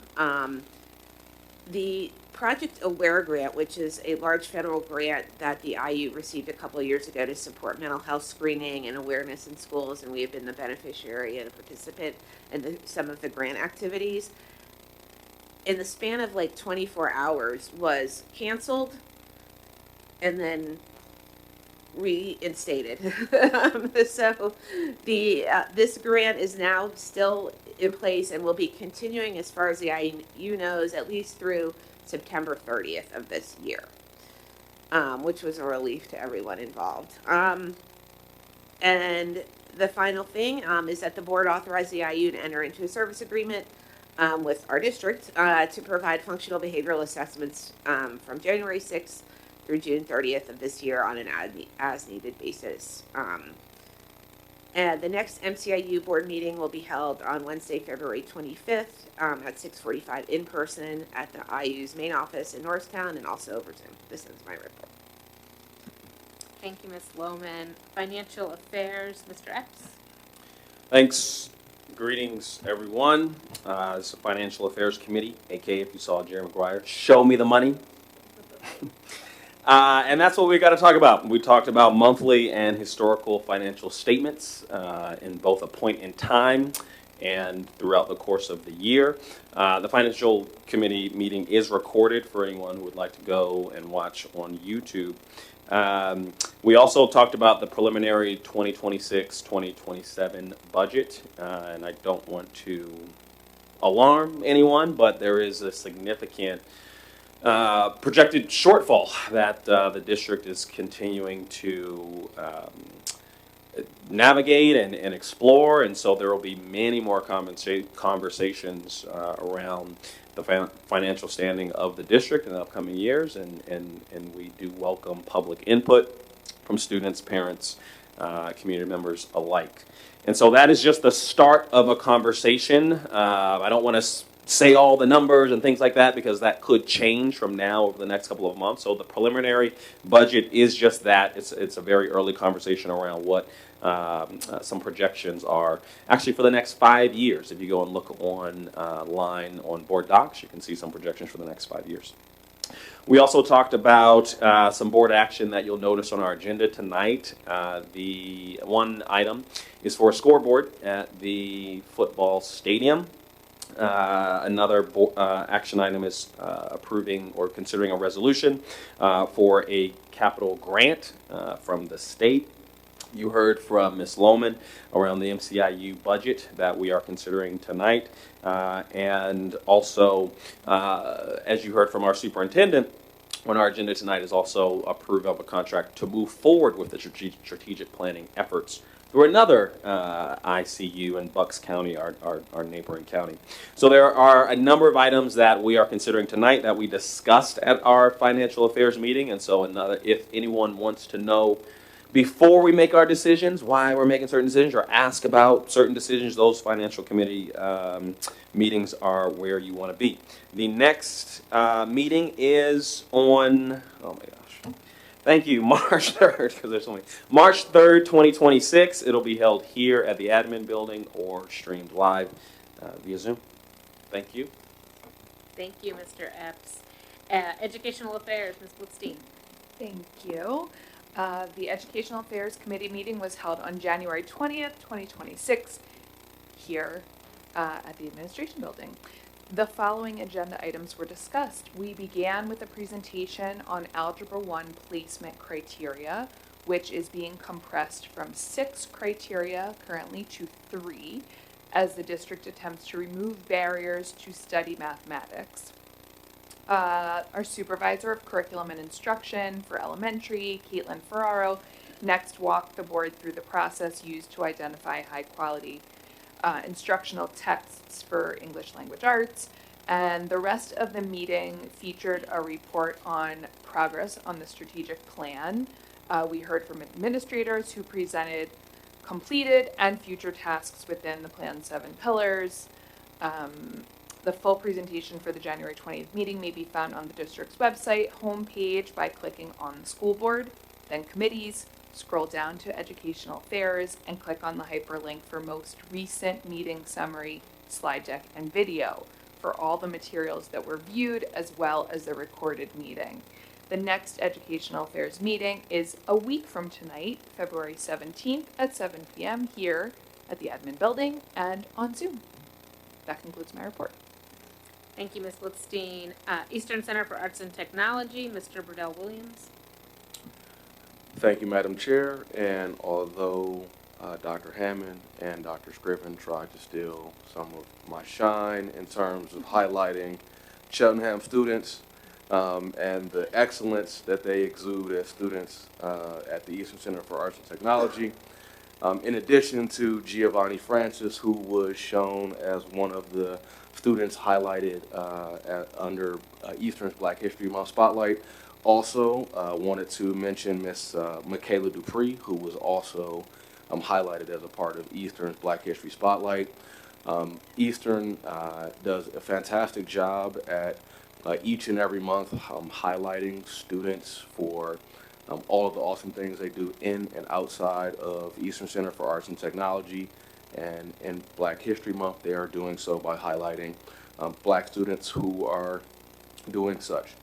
The Project Aware grant, which is a large federal grant that the IU received a couple of years ago to support mental health screening and awareness in schools, and we have been the beneficiary and a participant in some of the grant activities, in the span of like 24 hours was canceled and then reinstated. So this grant is now still in place and will be continuing, as far as the IU knows, at least through September 30th of this year, which was a relief to everyone involved. And the final thing is that the board authorized the IU to enter into a service agreement with our district to provide functional behavioral assessments from January 6th through June 30th of this year on an as-needed basis. And the next MCIU board meeting will be held on Wednesday, February 25th at 6:45 in person at the IU's main office in Norristown and also over Zoom. This is my report. Thank you, Ms. Lohman. Financial Affairs, Mr. Epps. Thanks. Greetings, everyone. It's the Financial Affairs Committee, aka if you saw Jerry Maguire, show me the money. And that's what we got to talk about. We talked about monthly and historical financial statements in both a point in time and throughout the course of the year. The Financial Committee meeting is recorded for anyone who would like to go and watch on YouTube. We also talked about the preliminary 2026-2027 budget, and I don't want to alarm anyone, but there is a significant projected shortfall that the district is continuing to navigate and explore, and so there will be many more conversations around the financial standing of the district in the upcoming years, and we do welcome public input from students, parents, community members alike. And so that is just the start of a conversation. I don't want to say all the numbers and things like that because that could change from now over the next couple of months. So the preliminary budget is just that. It's a very early conversation around what some projections are actually for the next 5 years. If you go and look online on board docs, you can see some projections for the next 5 years. We also talked about some board action that you'll notice on our agenda tonight. The one item is for a scoreboard at the football stadium. Another action item is approving or considering a resolution for a capital grant from the state. You heard from Ms. Lohman around the MCIU budget that we are considering tonight. And also, as you heard from our superintendent, on our agenda tonight is also approve of a contract to move forward with the strategic planning efforts through another ICU in Bucks County, our neighboring county. So there are a number of items that we are considering tonight that we discussed at our financial affairs meeting. And so if anyone wants to know before we make our decisions why we're making certain decisions or ask about certain decisions, those financial committee meetings are where you want to be. The next meeting is on, oh my gosh. Thank you, March 3rd, because there's so many. March 3rd, 2026. It'll be held here at the admin building or streamed live via Zoom. Thank you. Thank you, Mr. Epps. Educational Affairs, Ms. Blitzstein. Thank you. The Educational Affairs Committee meeting was held on January 20th, 2026, here at the Administration Building. The following agenda items were discussed. We began with a presentation on Algebra 1 placement criteria which is being compressed from 6 criteria currently to 3 as the district attempts to remove barriers to study mathematics. Our supervisor of curriculum and instruction for elementary, Caitlin Ferraro, next walked the board through the process used to identify high-quality instructional texts for English language arts, and the rest of the meeting featured a report on progress on the strategic plan. We heard from administrators who presented completed and future tasks within the plan's 7 pillars. The full presentation for the January 20th meeting may be found on the district's website homepage by clicking on the school board, then committees, scroll down to educational affairs, and click on the hyperlink for most recent meeting summary, slide deck, and video for all the materials that were viewed as well as the recorded meeting. The next educational affairs meeting is a week from tonight, February 17th at 7 p.m. here at the admin building and on Zoom. That concludes my report. Thank you, Ms. Blitzstein. Eastern Center for Arts and Technology, Mr. Burdell Williams. Thank you, Madam Chair. And although Dr. Hammond and Dr. Scriven tried to steal some of my shine in terms of highlighting Cheltenham students and the excellence that they exude as students at the Eastern Center for Arts and Technology, in addition to Giovanni Francis, who was shown as one of the students highlighted under Eastern's Black History Month Spotlight. Also, wanted to mention Miss Michaela Dupree, who was also highlighted as a part of Eastern's Black History Spotlight. Eastern does a fantastic job at each and every month highlighting students for all of the awesome things they do in and outside of Eastern Center for Arts and Technology. And in Black History Month, they are doing so by highlighting Black students who are doing such.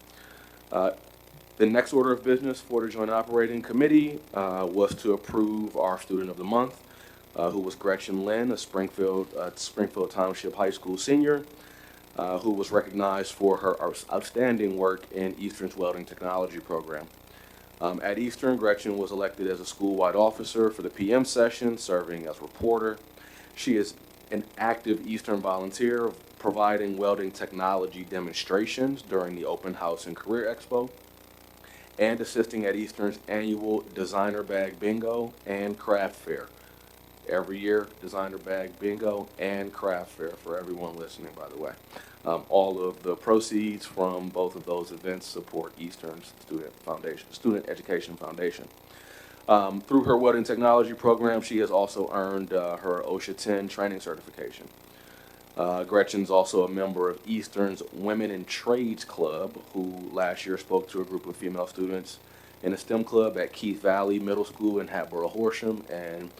The next order of business for the Joint Operating Committee was to approve our Student of the Month, who was Gretchen Lynn, a Springfield Township High School senior, who was recognized for her outstanding work in Eastern's Welding Technology program. At Eastern, Gretchen was elected as a school-wide officer for the PM session, serving as reporter. She is an active Eastern volunteer, providing welding technology demonstrations during the Open House and Career Expo, and assisting at Eastern's annual Designer Bag Bingo and Craft Fair. Every year, Designer Bag Bingo and Craft Fair for everyone listening, by the way. All of the proceeds from both of those events support Eastern's Student Education Foundation. Through her welding technology program, she has also earned her OSHA 10 training certification. Gretchen's also a member of Eastern's Women in Trades Club, who last year spoke to a group of female students in a STEM club at Keith Valley Middle School in Hatboro Horsham, and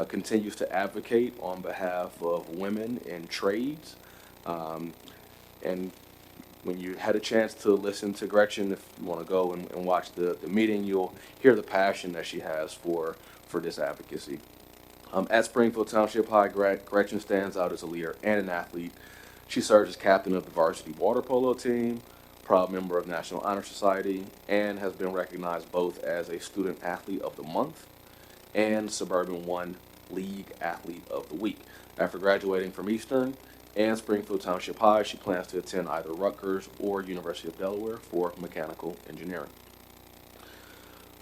continues to advocate on behalf of women in trades. And when you had a chance to listen to Gretchen, if you want to go and watch the meeting, you'll hear the passion that she has for this advocacy. At Springfield Township High, Gretchen stands out as a leader and an athlete. She serves as captain of the varsity water polo team, proud member of National Honor Society, and has been recognized both as a Student Athlete of the Month and Suburban One League Athlete of the Week. After graduating from Eastern and Springfield Township High, she plans to attend either Rutgers or University of Delaware for mechanical engineering.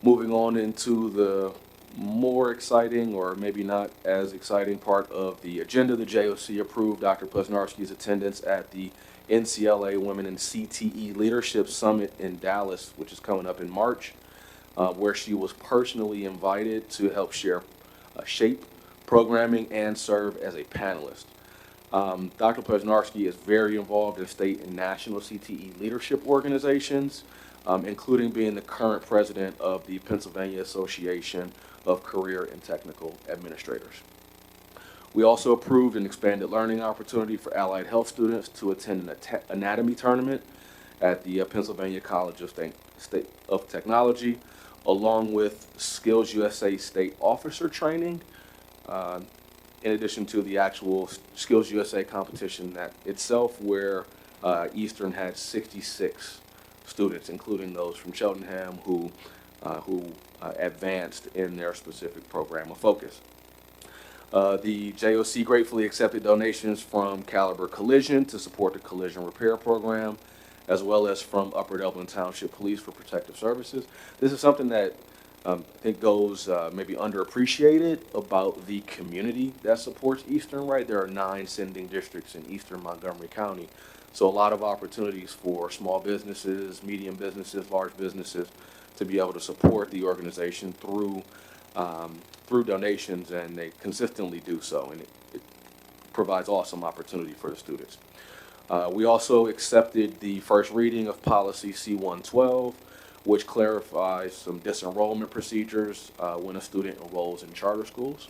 Moving on into the more exciting, or maybe not as exciting, part of the agenda, the JOC approved Dr. Posnarski's attendance at the NCLA Women in CTE Leadership Summit in Dallas, which is coming up in March, where she was personally invited to help shape programming and serve as a panelist. Dr. Posnarski is very involved in state and national CTE leadership organizations, including being the current president of the Pennsylvania Association of Career and Technical Administrators. We also approved an expanded learning opportunity for allied health students to attend an anatomy tournament at the Pennsylvania College of Technology, along with Skills USA State Officer Training, in addition to the actual Skills USA competition that itself, where Eastern had 66 students, including those from Cheltenham who advanced in their specific program of focus. The JOC gratefully accepted donations from Caliber Collision to support the collision repair program, as well as from Upper Dublin Township Police for protective services. This is something that I think goes maybe underappreciated about the community that supports Eastern, right? There are 9 sending districts in Eastern Montgomery County. So a lot of opportunities for small businesses, medium businesses, large businesses to be able to support the organization through donations, and they consistently do so, and it provides awesome opportunity for the students. We also accepted the first reading of policy C-112, which clarifies some disenrollment procedures when a student enrolls in charter schools.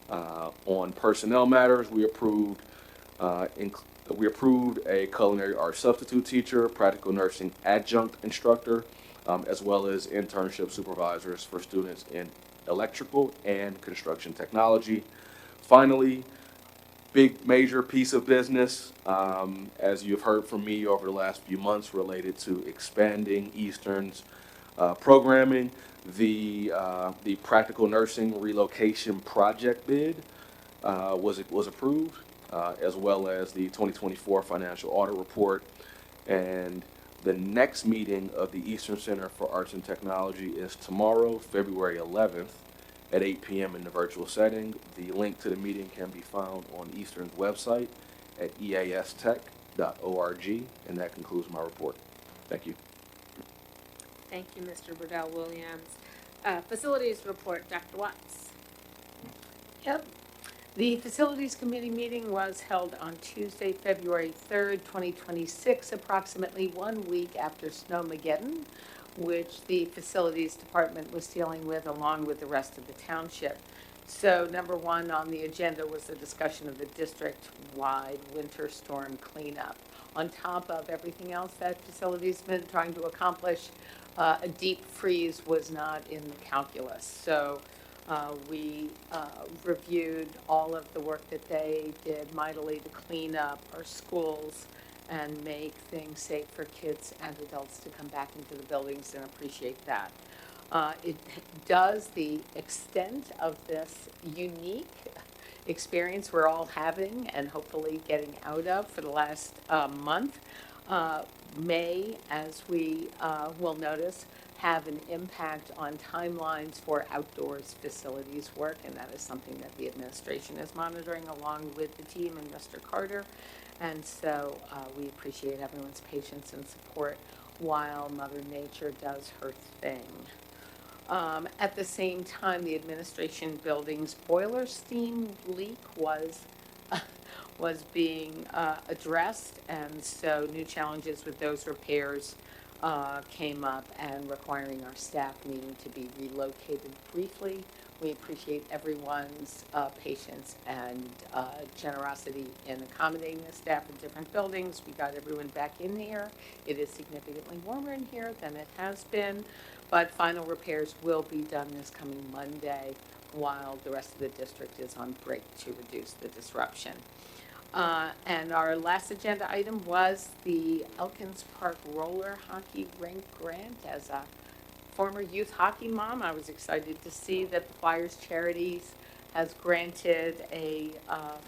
On personnel matters, we approved a culinary arts substitute teacher, practical nursing adjunct instructor, as well as internship supervisors for students in electrical and construction technology. Finally, big major piece of business, as you've heard from me over the last few months related to expanding Eastern's programming, the practical nursing relocation project bid was approved, as well as the 2024 financial audit report. And the next meeting of the Eastern Center for Arts and Technology is tomorrow, February 11th at 8 p.m. in the virtual setting. The link to the meeting can be found on Eastern's website at eastech.org, and that concludes my report. Thank you. Thank you, Mr. Burdell Williams. Facilities report, Dr. Watts. Yep. The Facilities Committee meeting was held on Tuesday, February 3rd, 2026, approximately 1 week after Snowmageddon, which the Facilities Department was dealing with along with the rest of the township. So number 1 on the agenda was the discussion of the district-wide winter storm cleanup. On top of everything else that Facilities has been trying to accomplish, a deep freeze was not in the calculus. So we reviewed all of the work that they did mightily to clean up our schools and make things safe for kids and adults to come back into the buildings, and appreciate that. It does the extent of this unique experience we're all having and hopefully getting out of for the last month may, as we will notice, have an impact on timelines for outdoors facilities work, and that is something that the administration is monitoring along with the team and Mr. Carter. And so we appreciate everyone's patience and support while Mother Nature does her thing. At the same time, the administration building's boiler steam leak was being addressed, and so new challenges with those repairs came up and requiring our staff needing to be relocated briefly. We appreciate everyone's patience and generosity in accommodating the staff in different buildings. We got everyone back in here. It is significantly warmer in here than it has been, but final repairs will be done this coming Monday while the rest of the district is on break to reduce the disruption. And our last agenda item was the Elkins Park Roller Hockey Rink Grant. As a former youth hockey mom, I was excited to see that the Flyers Charities has granted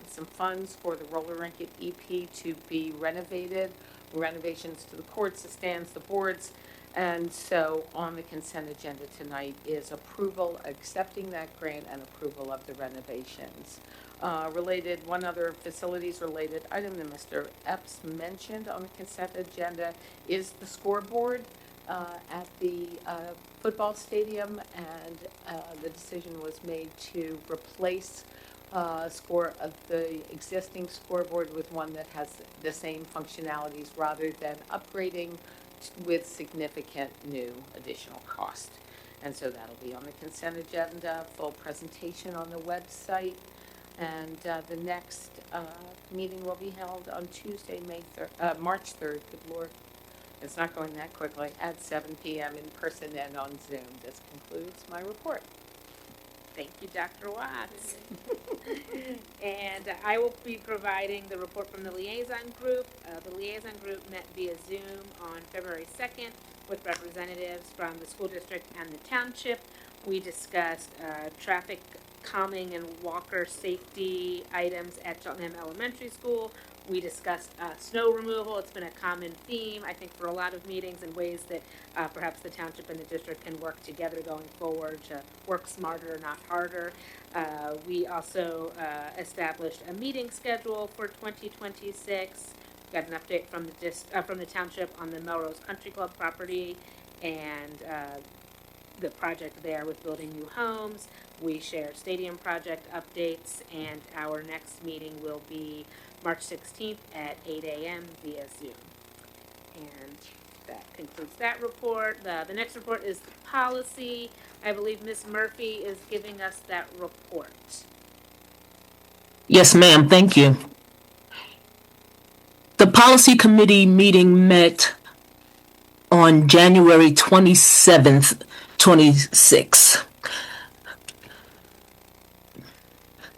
some funds for the roller rink at EP to be renovated, renovations to the courts, the stands, the boards. And so on the consent agenda tonight is approval, accepting that grant, and approval of the renovations. One other facilities-related item that Mr. Epps mentioned on the consent agenda is the scoreboard at the football stadium, and the decision was made to replace the existing scoreboard with one that has the same functionalities rather than upgrading with significant new additional cost. And so that'll be on the consent agenda, full presentation on the website. And the next meeting will be held on Tuesday, March 3rd. Good Lord, it's not going that quickly, at 7 p.m. in person and on Zoom. This concludes my report. Thank you, Dr. Watts. And I will be providing the report from the liaison group. The liaison group met via Zoom on February 2nd with representatives from the school district and the township. We discussed traffic calming and walker safety items at Cheltenham Elementary School. We discussed snow removal. It's been a common theme, I think, for a lot of meetings and ways that perhaps the township and the district can work together going forward to work smarter, not harder. We also established a meeting schedule for 2026. Got an update from the township on the Melrose Country Club property and the project there with building new homes. We share stadium project updates, and our next meeting will be March 16th at 8 a.m. via Zoom. And that concludes that report. The next report is the policy. I believe Ms. Murphy is giving us that report. Yes, ma'am. Thank you. The policy committee meeting met on January 27th, 26.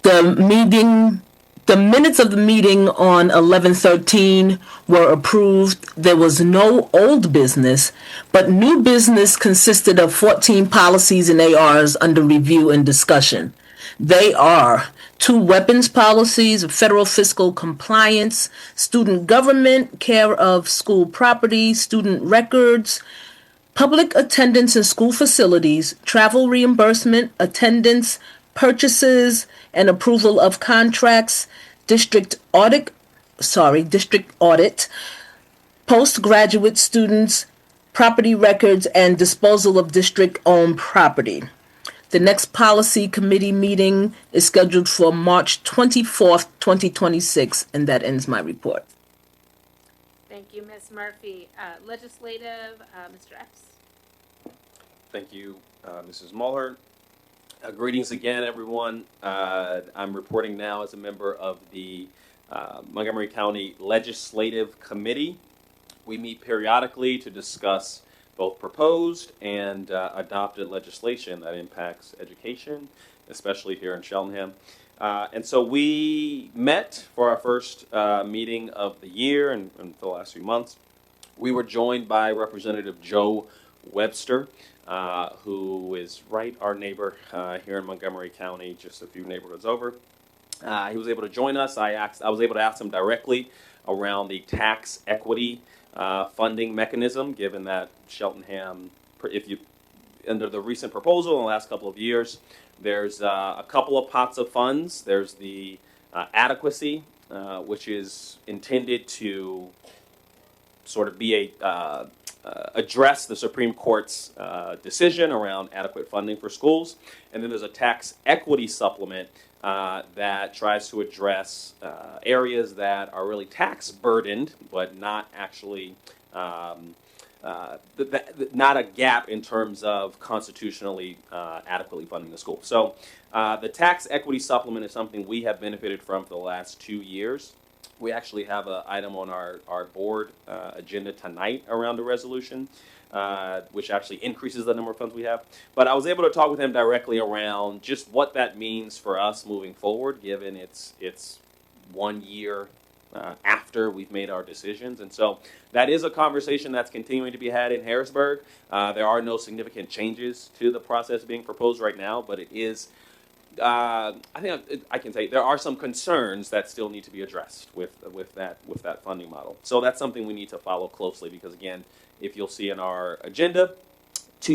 The minutes of the meeting on 11/13 were approved. There was no old business, but new business consisted of 14 policies and ARs under review and discussion. They are 2 weapons policies, federal fiscal compliance, student government, care of school property, student records, public attendance in school facilities, travel reimbursement, attendance, purchases, and approval of contracts, district audit, postgraduate students, property records, and disposal of district-owned property. The next policy committee meeting is scheduled for March 24th, 2026, and that ends my report. Thank you, Ms. Murphy. Legislative, Mr. Epps. Thank you, Mrs. Mulhern. Greetings again, everyone. I'm reporting now as a member of the Montgomery County Legislative Committee. We meet periodically to discuss both proposed and adopted legislation that impacts education, especially here in Cheltenham. And so we met for our first meeting of the year and for the last few months. We were joined by Representative Joe Webster, who is our neighbor here in Montgomery County, just a few neighborhoods over. He was able to join us. I was able to ask him directly around the tax equity funding mechanism, given that Cheltenham, under the recent proposal in the last couple of years, there's a couple of pots of funds. There's the adequacy, which is intended to sort of be address the Supreme Court's decision around adequate funding for schools. And then there's a tax equity supplement that tries to address areas that are really tax burdened, but not actually not a gap in terms of constitutionally adequately funding the school. So the tax equity supplement is something we have benefited from for the last 2 years. We actually have an item on our board agenda tonight around a resolution, which actually increases the number of funds we have. But I was able to talk with him directly around just what that means for us moving forward, given it's 1 year after we've made our decisions. And so that is a conversation that's continuing to be had in Harrisburg. There are no significant changes to the process being proposed right now, but it is I think I can say there are some concerns that still need to be addressed with that funding model. So that's something we need to follow closely because, again, if you'll see in our agenda, a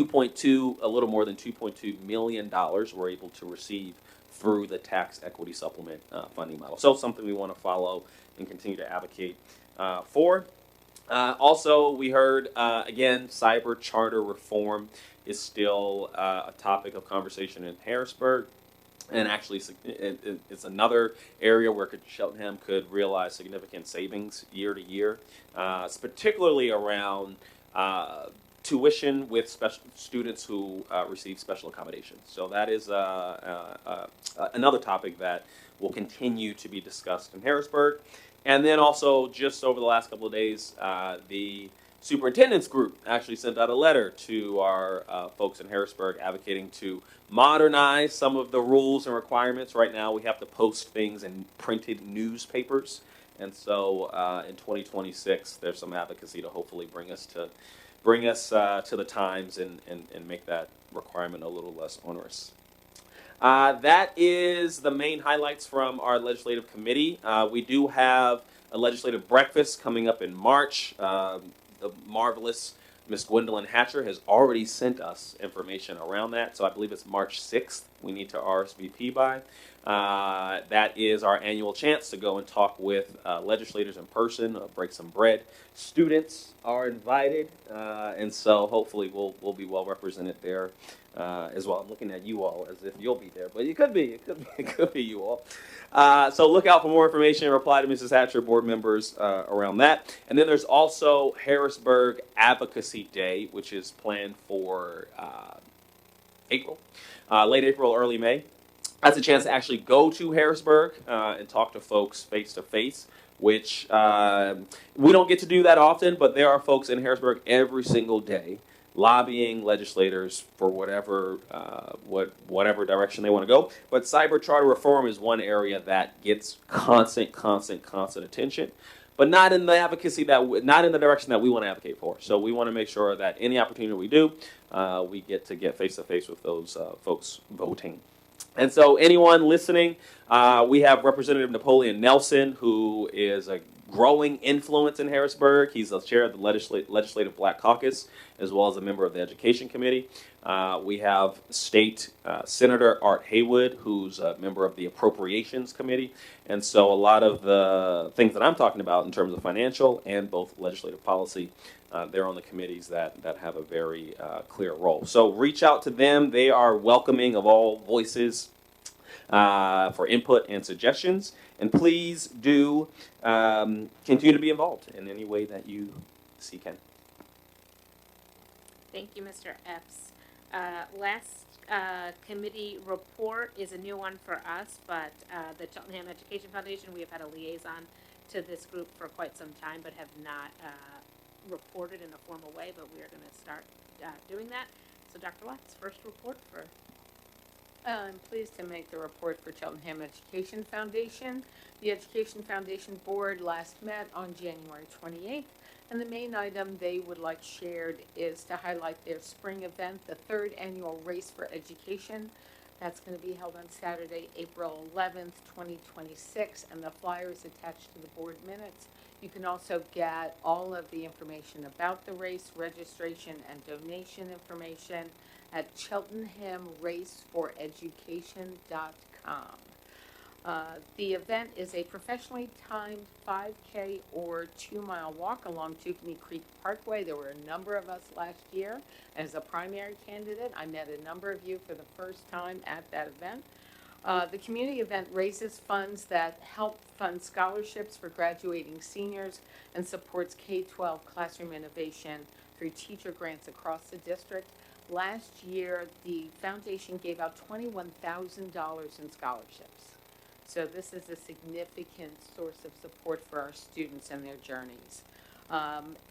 little more than $2.2 million we're able to receive through the tax equity supplement funding model. So something we want to follow and continue to advocate for. Also, we heard, again, cyber charter reform is still a topic of conversation in Harrisburg. And actually, it's another area where Cheltenham could realize significant savings year to year, particularly around tuition with special students who receive special accommodations. So that is another topic that will continue to be discussed in Harrisburg. And then also, just over the last couple of days, the superintendent's group actually sent out a letter to our folks in Harrisburg advocating to modernize some of the rules and requirements. Right now we have to post things in printed newspapers. And so in 2026, there's some advocacy to hopefully bring us to bring us to the times and make that requirement a little less onerous. That is the main highlights from our legislative committee. We do have a legislative breakfast coming up in March. The marvelous Ms. Gwendolyn Hatcher has already sent us information around that, so I believe it's March 6th we need to RSVP by. That is our annual chance to go and talk with legislators in person, break some bread. Students are invited, and so hopefully we'll be well represented there as well. I'm looking at you all as if you'll be there, but it could be you all. So look out for more information. Reply to Mrs. Hatcher, board members around that. And then there's also Harrisburg Advocacy Day, which is planned for April, late April, early May. That's a chance to actually go to Harrisburg and talk to folks face to face, which we don't get to do that often, but there are folks in Harrisburg every single day lobbying legislators for whatever direction they want to go. But cyber charter reform is one area that gets constant attention, but not in the advocacy not in the direction that we want to advocate for. So we want to make sure that any opportunity we do, we get face to face with those folks voting. And so anyone listening, we have Representative Napoleon Nelson, who is a growing influence in Harrisburg. He's the chair of the Legislative Black Caucus, as well as a member of the Education Committee. We have State Senator Art Haywood, who's a member of the Appropriations Committee. And so a lot of the things that I'm talking about in terms of financial and both legislative policy, they're on the committees that have a very clear role. So reach out to them. They are welcoming of all voices for input and suggestions. And please do continue to be involved in any way that you see can. Thank you, Mr. Epps. Last committee report is a new one for us, but the Cheltenham Education Foundation, we have had a liaison to this group for quite some time, but have not reported in a formal way, but we are going to start doing that. So Dr. Watts, first report for... I'm pleased to make the report for Cheltenham Education Foundation. The Education Foundation Board last met on January 28th, and the main item they would like shared is to highlight their spring event, the third annual Race for Education. That's going to be held on Saturday, April 11th, 2026, and the flyer is attached to the board minutes. You can also get all of the information about the race, registration, and donation information at cheltenhamraceforeducation.com. The event is a professionally timed 5K or 2-mile walk along Tookenny Creek Parkway. There were a number of us last year. As a primary candidate, I met a number of you for the first time at that event. The community event raises funds that help fund scholarships for graduating seniors and supports K-12 classroom innovation through teacher grants across the district. Last year, the foundation gave out $21,000 in scholarships. So this is a significant source of support for our students and their journeys.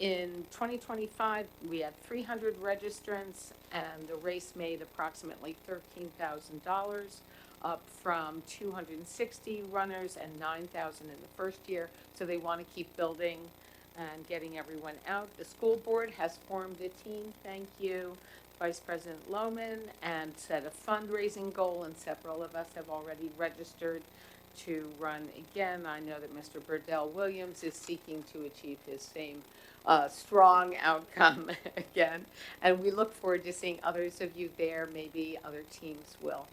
In 2025, we had 300 registrants, and the race made approximately $13,000, up from 260 runners and 9,000 in the first year. So they want to keep building and getting everyone out. The school board has formed a team. Thank you, Vice President Lohman, and set a fundraising goal, and several of us have already registered to run again. I know that Mr. Burdell Williams is seeking to achieve his same strong outcome again, and we look forward to seeing others of you there. Maybe other teams will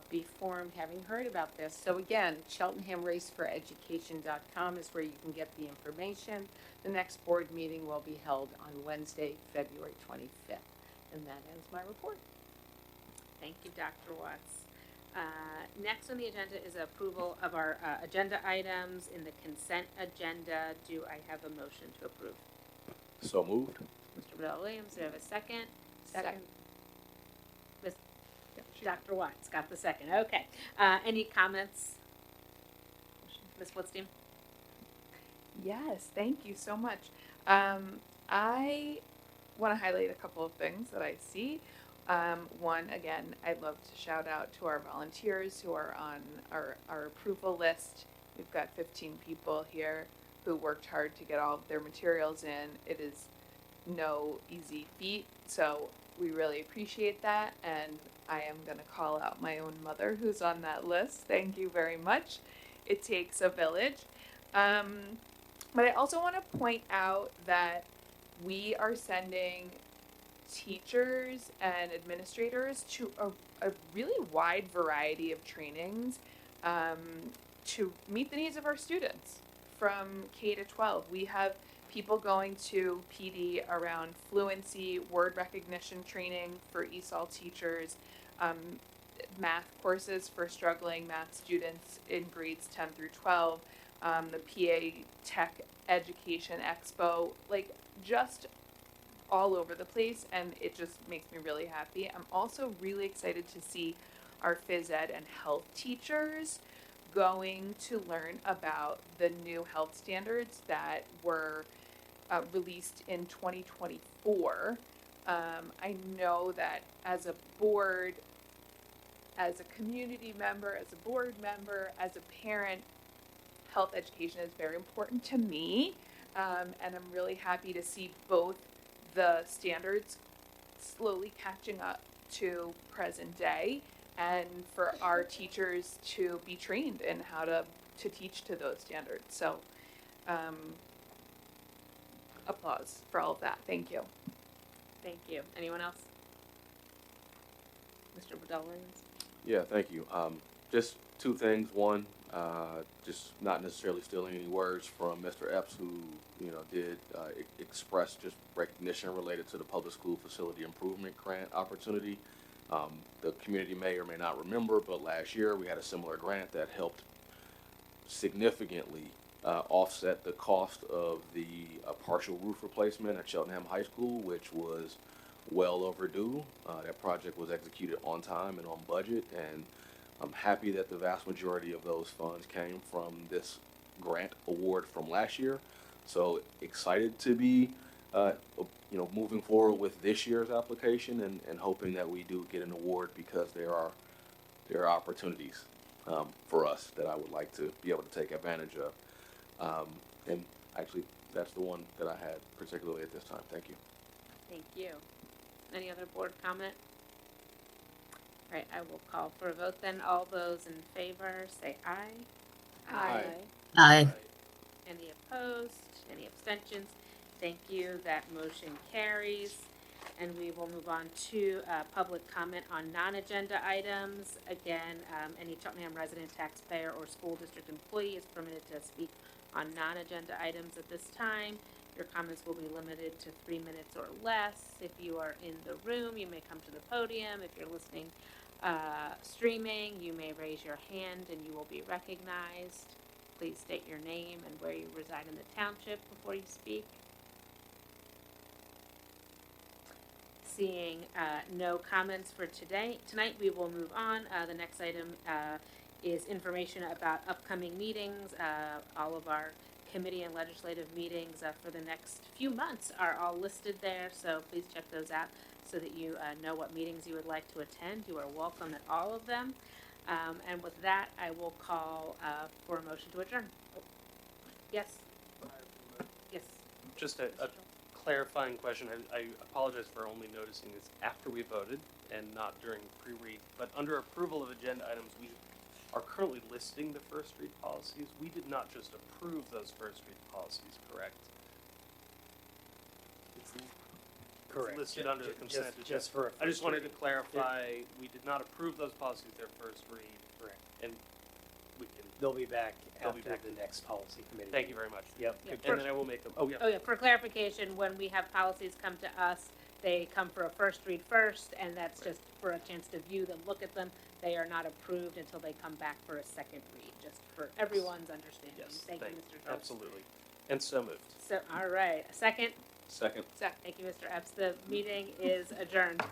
be formed, having heard about this. So again, cheltenhamraceforeducation.com is where you can get the information. The next board meeting will be held on Wednesday, February 25th. And that ends my report. Thank you, Dr. Watts. Next on the agenda is approval of our agenda items in the consent agenda. Do I have a motion to approve? So moved. Mr. Bell Williams, do I have a second? Second. Dr. Watts got the second. Okay. Any comments? Ms. Flitstein? Yes, thank you so much. I want to highlight a couple of things that I see. One, again, I'd love to shout out to our volunteers who are on our approval list. We've got 15 people here who worked hard to get all of their materials in. It is no easy feat. So we really appreciate that. And I am going to call out my own mother who's on that list. Thank you very much. It takes a village. But I also want to point out that we are sending teachers and administrators to a really wide variety of trainings to meet the needs of our students from K to 12. We have people going to PD around fluency, word recognition training for ESOL teachers, math courses for struggling math students in grades 10 through 12, the PA Tech Education Expo, like just all over the place, and it just makes me really happy. I'm also really excited to see our phys ed and health teachers going to learn about the new health standards that were released in 2024. I know that as a board, as a community member, as a board member, as a parent, health education is very important to me, and I'm really happy to see both the standards slowly catching up to present day, and for our teachers to be trained in how to teach to those standards. So applause for all of that. Thank you. Thank you. Anyone else? Mr. Bedell-Williams? Yeah, thank you. Just two things. One, just not necessarily stealing any words from Mr. Epps, who did express just recognition related to the public school facility improvement grant opportunity. The community may or may not remember, but last year we had a similar grant that helped significantly offset the cost of the partial roof replacement at Cheltenham High School, which was well overdue. That project was executed on time and on budget, and I'm happy that the vast majority of those funds came from this grant award from last year. So excited to be moving forward with this year's application, and hoping that we do get an award, because there are opportunities for us that I would like to be able to take advantage of. And actually, that's the one that I had particularly at this time. Thank you. Thank you. Any other board comment? All right, I will call for a vote then. All those in favor say aye. Aye. Aye. Any opposed? Any abstentions? Thank you. That motion carries. And we will move on to public comment on non-agenda items. Again, any Cheltenham resident, taxpayer, or school district employee is permitted to speak on non-agenda items at this time. Your comments will be limited to 3 minutes or less. If you are in the room, you may come to the podium. If you're listening streaming, you may raise your hand and you will be recognized. Please state your name and where you reside in the township before you speak. Seeing no comments for tonight, we will move on. The next item is information about upcoming meetings. All of our committee and legislative meetings for the next few months are all listed there, so please check those out so that you know what meetings you would like to attend. You are welcome at all of them. And with that, I will call for a motion to adjourn. Oh. Yes? Yes. Just a clarifying question. I apologize for only noticing this after we voted and not during pre-read, but under approval of agenda items, we are currently listing the first read policies. We did not just approve those first read policies, correct? Correct. It's listed under the consent agenda. Just for I just wanted to clarify, we did not approve those policies their first read. Correct. And we can, They'll be back They'll after be back. the next policy committee. thank you very much. Yep. Yeah, And then I will make them, oh yeah. Oh yeah, for clarification, when we have policies come to us, they come for a first read first, and that's just for a chance to view them, look at them. They are not approved until they come back for a second read, just for everyone's understanding. Yes, Thank you, Mr. Jones. absolutely. And so moved. So, all right, a second? Second. Thank you, Mr. Epps. The meeting is adjourned.